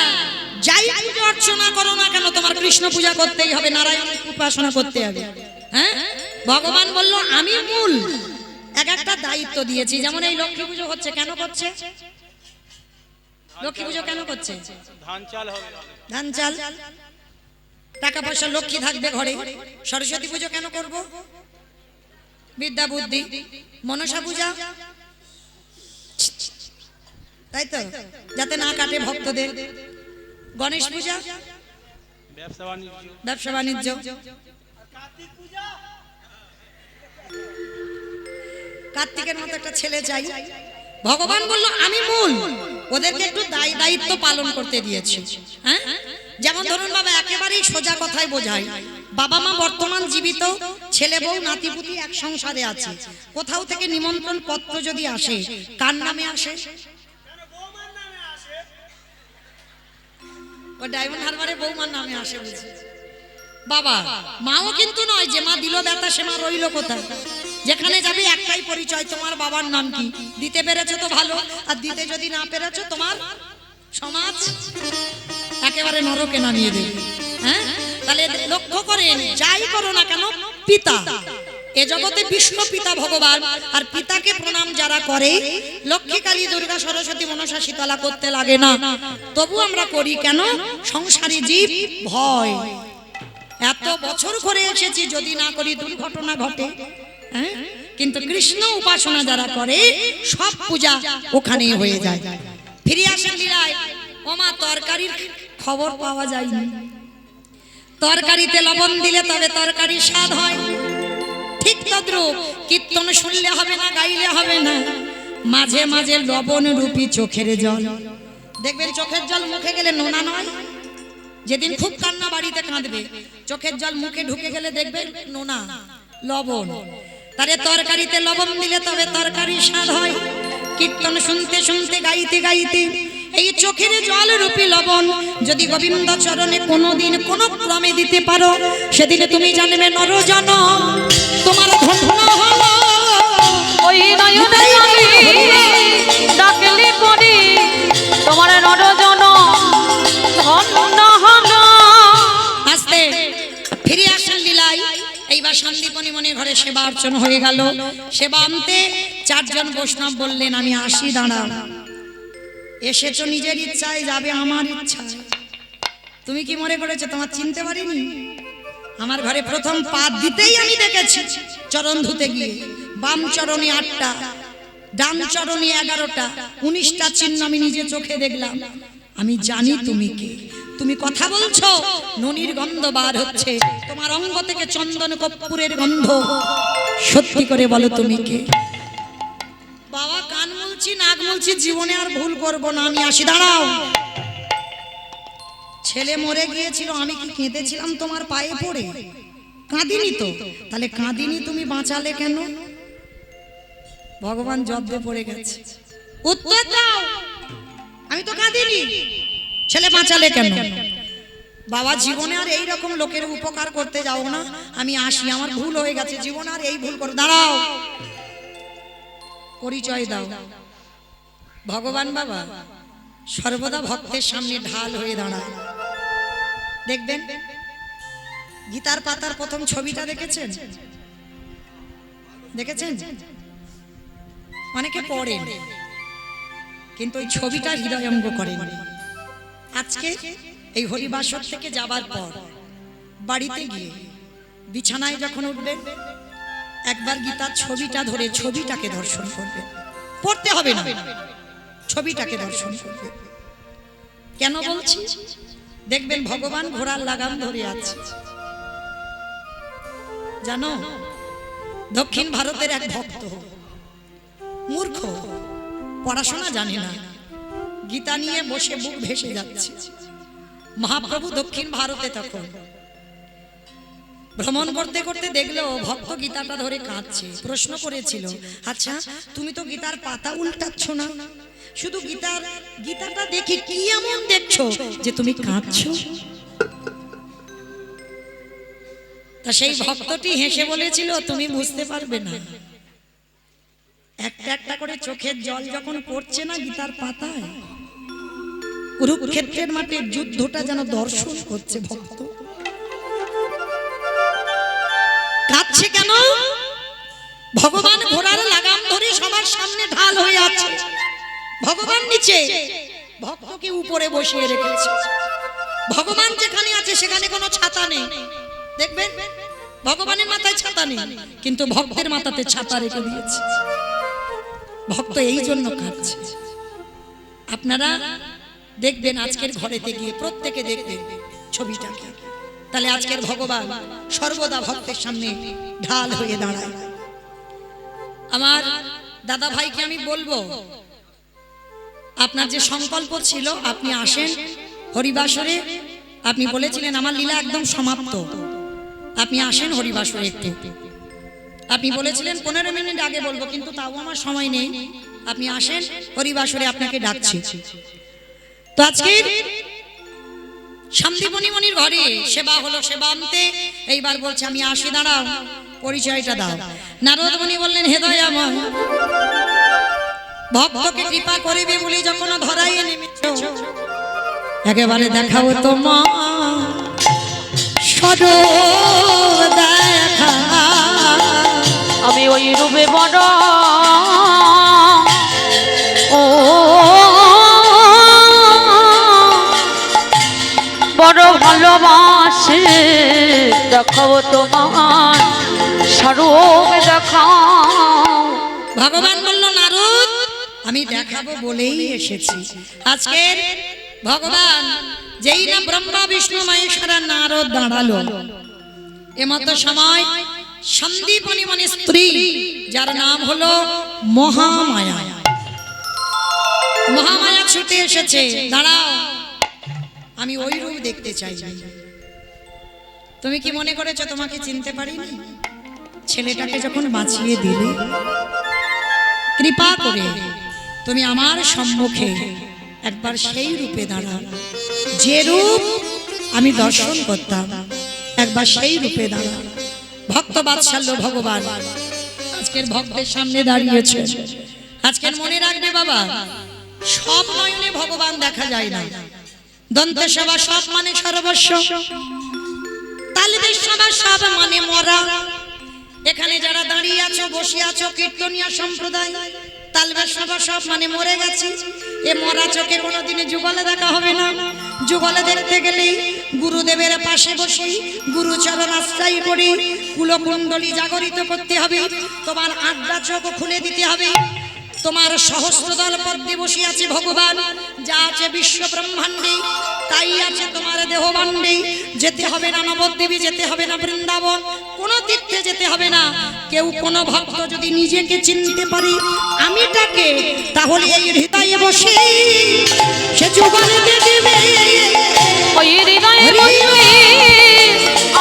যাই পূজা অর্চনা করো না কেন, তোমার কৃষ্ণ পূজা করতেই হবে, নারায়ণ উপাসনা করতে হবে। হ্যাঁ, ভগবান বলল আমি মূল। এক একটা দায়িত্ব দিয়েছি, যেমন এই লক্ষ্মী পুজো হচ্ছে, কেন করছে? লক্ষ্মী পুজো কেন করছে? ধান চাল হবে। ধান চাল, টাকা পয়সা, লক্ষ্মী থাকবে ঘরে। সরস্বতী পুজো কেন করব? বিদ্যা বুদ্ধি। মনসা পূজা, তাই তো, যাতে না কাটে ভক্তদের। গণেশ পূজা, ব্যবসা বাণিজ্য। ব্যবসা বাণিজ্য। কার্তিক পূজা, কার্তিকের মতো একটা ছেলে চাই। ভগবান বলল আমি মূল, ওদেরকে একটু দায়িত্ব পালন করতে দিয়েছি। হ্যাঁ, যেমন ধরুন বাবা, একেবারেই সোজা কথায় বোঝাই, বাবা মা বর্তমান জীবিত, ছেলে বউ নাতিপুতি এক সংসারে আছে। কোথাও থেকে নিমন্ত্রণ পত্র যদি আসে, কার নামে আসে? বৌমার নামে আসে। ও ডায়মন্ড হারবারে বৌমার নামে আসে বুঝি। বাবা মাও কিন্তু নয় যে মা দিল ব্যথা সে মা রইল কোথায়। যেখানে যাবে একটাই পরিচয়, তোমার বাবার নাম কি। দিতে পেরেছো তো ভালো, আর দিতে যদি না পেরেছো তোমার সমাজ একেবারে নরকে নামিয়ে দেবে। হ্যাঁ, তাহলে লক্ষ্য করেন, যাই করো না কেন, পিতা এ জগতে বিষ্ণু পিতা ভগবান, আর পিতাকে প্রণাম যারা করে, লক্ষ্মী কালী দুর্গা সরস্বতী মনসা শীতলা করতে লাগে না, তবু আমরা করি কেন? সংসারী জীব ভয়। এত বছর করে এসেছি, যদি না করি দুর্ঘটনা ঘটে। হ্যাঁ, কিন্তু কৃষ্ণ উপাসনা যারা করে সব পূজা ওখানেই হয়ে যায়। ফিরে আসেন লীলায়। ওমা তরকারির খবর পাওয়া যায়নি, তরকারিতে লবণ দিলে তবে তরকারি স্বাদ হয়। ঠিক তদ্রূপ কীর্তন শুনলে হবে না, গাইলে হবে না, মাঝে মাঝে লবণ রূপী চোখের জল। দেখবেন চোখের জল মুখে গেলে নোনা নয়। যেদিন খুব কান্না বাড়িতে কাঁদবে, চোখের জল মুখে ঢুকে গেলে দেখবেন নোনা, লবণ। তারে তরকারিতে লবণ দিলে তবে তরকারি স্বাদ হয়। কীর্তন শুনতে শুনতে গাইতে গাইতে এই চোখের জল রূপী লবণ যদি গোবিন্দ চরণে কোনোদিন কোনো ক্রমে দিতে পারো, সেদিনে তুমি জানবে নরজন তোমার ধন্য হলো। ওই নয়নে আমি ডাকলে পড়ি তোমার নরজন ধন্য হলো। আস্তে ফিরে আসেন লীলায়। এইবার সন্দীপনী মনির ঘরে সেবা অর্চনা হয়ে গেল। সেবা আনতে চারজন বৈষ্ণব বললেন আমি আসি, দাঁড়াও। এসেছো নিজের ইচ্ছায়, যাবে আমার ইচ্ছায়। তুমি কি মনে করেছো তোমার চিনতে পারিনি? আমার ঘরে প্রথম পা দিতেই আমি দেখেছি চরণ ধুতে গিয়ে বাম চরণে 8টা, ডান চরণে 11টা, 19টা চিহ্ন আমি নিজে চোখে দেখলাম। আমি জানি তুমি কে। তুমি কথা বলছো, ননির গন্ধ বার হচ্ছে তোমার অঙ্গ থেকে, চন্দন কর্পূরের গন্ধ। সত্যি করে বলো তুমি কে? বাবা কান মুলছি, নাক মুলছি, জীবনে আর ভুল করব না, আমি আসি, দাঁড়াও। ছেলে মরে গিয়েছিল, আমি কি কেঁদেছিলাম তোমার পায়ে পড়ে? কাঁদিনি তো। তাহলে কাঁদিনি, তুমি বাঁচালে কেন? ভগবান জব্দে পড়ে গেছে, উত্তর দাও। আমি তো কাঁদিনি, ছেলে বাঁচালে কেন? বাবা জীবনে আর এই রকম লোকের উপকার করতে যাও না, আমি আসি, আমার ভুল হয়ে গেছে, জীবনে আর এই ভুল করো। দাঁড়াও, পরিচয় দাও। ভগবান বাবা সর্বদা ভক্তের সামনে ঢাল হয়ে দাঁড়ায়। দেখবেন গীতার পাতার প্রথম ছবিটা দেখেছেন? দেখেছেন? অনেকে পড়েন কিন্তু ওই ছবিটা হৃদয়ঙ্গ করেন। আজকে এই হরিবাসর থেকে যাবার পর বাড়িতে গিয়ে বিছানায় যখন উঠবেন, একবার গীতার ছবিটা ধরে ছবিটাকে দর্শন করবেন। পড়তে হবে না, ছবিটাকে দর্শন করবেন। কেন বলছি? দেখবেন ভগবান ঘোড়ার লাগাম ধরে আছে। জানো, দক্ষিণ ভারতের এক ভক্ত, মূর্খ, পড়াশোনা জানে না, গীতা নিয়ে বসে বুক ভেসে যাচ্ছে। মহাপ্রভু দক্ষিণ ভারতে তখন ভ্রমণ করতে করতে দেখলো ভক্ত গীতাটা ধরে কাঁদছে। প্রশ্ন করেছিল, আচ্ছা তুমি তো গীতার পাতা উল্টাচ্ছ না, শুধু গীতাটা দেখি কি এমন দেখছো যে তুমি কাঁদছো? তা সেই ভক্তটি হেসে বলেছিল, তুমি বুঝতে পারবে না, একটা একটা করে চোখের জল যখন পড়ছে না গীতার পাতায়, কুরুক্ষেত্রের মাঠে যুদ্ধটা যেন দর্শন করছে। ভক্ত কাঁদছে কেন? ভগবান ঘোড়ার লাগাম ধরে সবার সামনে ঢাল হয়ে আছে, ভগবান নিচে, ভক্তকে উপরে বসিয়ে রেখেছে। ভগবান যেখানে আছে সেখানে কোনো ছাতা নেই। দেখবেন ভগবানের মাথায় ছাতা নেই, কিন্তু ভক্তের মাথাতে ছাতা রেখে দিয়েছে। ভক্ত এই জন্য কাঁদছে। আপনারা দেখবেন আজকের ঘরেতে গিয়ে প্রত্যেকে দেখবেন ছবিটাকে, তাহলে আজকের ভগবান সর্বদা ভক্তের সামনে ঢাল হয়ে দাঁড়ায়। আমার দাদা ভাইকে আমি বলবো, আপনার যে সংকল্প ছিল আপনি আসেন হরিবাসরে। আপনি বলেছিলেন আমার লীলা একদম সমাপ্ত, আপনি আসেন হরিবাসরে একটু। আপনি বলেছিলেন 15 মিনিট আগে বলবো, কিন্তু তাও আমার সময় নেই। আপনি আসেন হরিবাসরে, আপনাকে ডাকছি। তো আজকে সন্দীপনী মনির ঘরে সেবা হলো, সেবা আনতে এইবার বলছে আমি আসি, দাঁড়াও, পরিচয়টা দাও। নারদ মুনি বললেন, হে দয়াময়, ভক্তকে কৃপা করিবে বলে যখন ধরাইয়ে নেমেছো, একেবারে দেখাও তোমার স্বরূপ দেখা। আমি ওই রূপে বড় ও বড় ভালোবাসে, দেখাবো তোমার স্বরূপ দেখাও। ভগবান বলল, নারদ আমি দেখাবো বলেই এসেছি। আজকের ভগবান যেই না ব্রহ্মা বিষ্ণু মহেশ্বর নারদ দাঁড়ালো, এমতো সময় সন্দীপনী মনি স্ত্রী যার নাম হলো মহামায়া, মহামায়া ছুটে এসেছে, দাঁড়াও, আমি ওই রূপ দেখতে চাই। তুমি কি মনে করেছো তোমাকে চিনতে পারিনি? ছেলেটাকে যখন বাঁচিয়ে দিলে, কৃপা করে তুমি আমার সম্মুখে একবার সেই রূপে দাঁড়াও, যে রূপ আমি দর্শন করতাম, একবার সেই রূপে দাঁড়াও। ভক্ত বাৎসল্য ভগবান আজকের ভক্তের সামনে দাঁড়িয়েছে। আজকের মনে রাখবে বাবা, সব নয়নে ভগবান দেখা যায় না। দন্তে সেবা সব মানে সর্বস্ব, তালবের সেবা সব মানে মরা। এখানে যারা দাঁড়িয়ে আছো, বসে আছো, কীর্তনিয়া সম্প্রদায়, তালবের সেবা সব মানে মরে গেছি। এ মরা চোখে কোনোদিনে যুগলে দেখা হবে না। যুগলে দেখতে গেলে গুরুদেবের পাশে বসে গুরুচরণ আশ্রয় করে কুলকুণ্ডলী জাগরিত করতে হবে। তোমার আড্ডা চোখ খুলে দিতে হবে। তোমার সহস্রদল পদ্মে বসে আছে ভগবান, যা আছে বিশ্ব ব্রহ্মাণ্ডে তাই আছে তোমার দেহবাণ্ডে। যেতে হবে না নবদ্বীপে, যেতে হবে না বৃন্দাবন, কোনো তীর্থে যেতে হবে না। কেউ কোনো ভক্ত যদি নিজেকে চিনতে পারে আমিটাকে, তাহলে এই হৃদয়ে বসে সে যুগলে দেবে। ওই হৃদয়ে বসে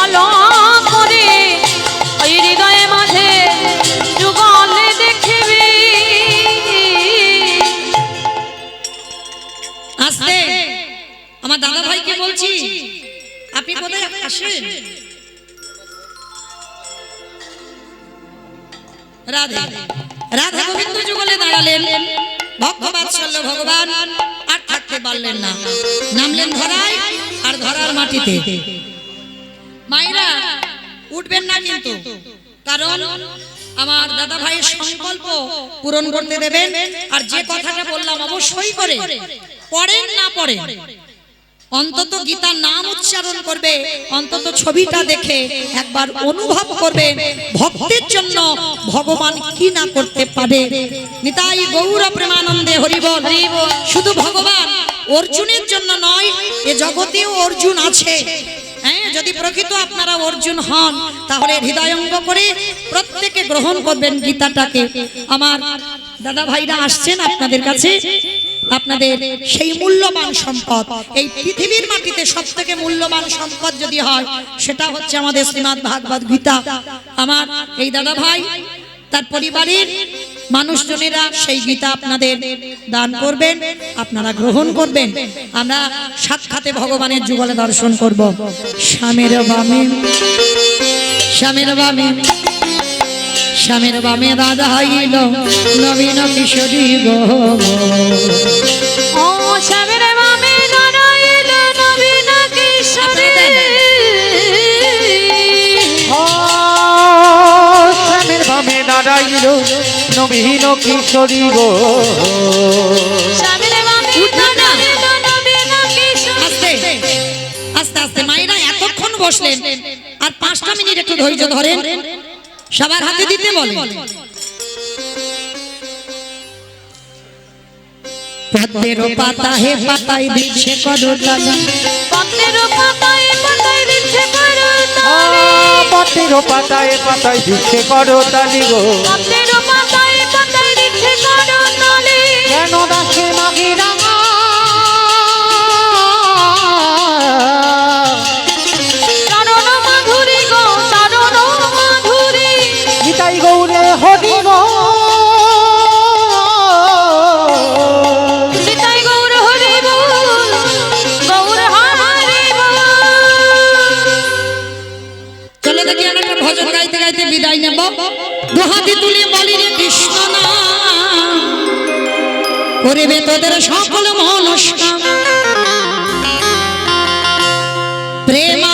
আলো করে, ওই হৃদয়ে মাঝে যুগলে দেখবে। আসতে আমার দাদা ভাইকে বলছি, আপনি কোথায় আসেন? রাধে রাধা গোবিন্দ যুগলে দাঁড়ালেন। ভক্ত বাৎসল্য ভগবান আর থাকতে পারলেন না, নামলেন ধরায়, আর ধরার মাটিতে। মায়েরা উঠবেন না কিন্তু, কারণ আমার দাদা ভাইয়ের সংকল্প পূরণ করতে দেবেন। আর যে কথাটা বললাম অবশ্যই করে পড়েন না পড়ে অন্তত গীতার নাম উচ্চারণ করবে, অন্তত ছবিটা দেখে একবার অনুভব করবে ভক্তের জন্য ভগবান কি না করতে পারে। নিতাই গৌর প্রেমানন্দে হরি বল। শুধু ভগবান অর্জুনের জন্য নয়, এ জগতেও অর্জুন আছে। হ্যাঁ, যদি প্রকৃত আপনারা অর্জুন হন, তাহলে হৃদয়ঙ্গ করে প্রত্যেকে গ্রহণ করবেন গীতাটাকে। আমার দাদা ভাইরা আসছেন আপনাদের কাছে, আপনাদের সেই মূল্যবান সম্পদ, এই পৃথিবীর মাটিতে সব থেকে মূল্যবান সম্পদ যদি হয়, সেটা হচ্ছে আমাদের শ্রীমদ্ ভাগবত গীতা। আমার এই দাদা ভাই তার পরিবারের মানুষজনেরা সেই গীতা আপনাদের দান করবেন, আপনারা গ্রহণ করবেন। আমরা সাক্ষাতে ভগবানের যুগলে দর্শন করব। স্বামীর বামে, স্বামীর বামে, স্বামীর বামে দাদা হইল নবীন কিশোরী গো। ও স্বামীর বামে দাঁড়াইল নবীন কিশোরী। স্বামীর বামে দাঁড়াইল নবীন কিশোরী গো। স্বামীর বামে দাঁড়াইল নবীন কিশোরী। আস্তে আস্তে আস্তে মায়েরা এতক্ষণ বসলেন, আর 5টা মিনিট একটু ধৈর্য ধরেন, সবার হাতে দিতে বলে। পদ্মের পাতা হে পাতায় দিচ্ছে করতালি, পদ্মের পাতায় পাতায় দিচ্ছে করতালি। পদ্মের পাতায় পাতায় দিচ্ছে করতালি গো। পদ্মের পাতায় পাতায় দিচ্ছে করতালি। কেন দাসে মাগি রাঙা, তারণ মাধুরী গো, তারণ মাধুরী। নিতাই গৌরে হরি গো। নিতাই গৌর হরি বল, গৌর হরি বল। চলো দেখি আমরা একটা ভজন গাইতে গাইতে বিদায় নেব। দুহাতি তুলে বলি রে কৃষ্ণ নাম, করিবে তোদের সকল মনস্কাম। প্রেমা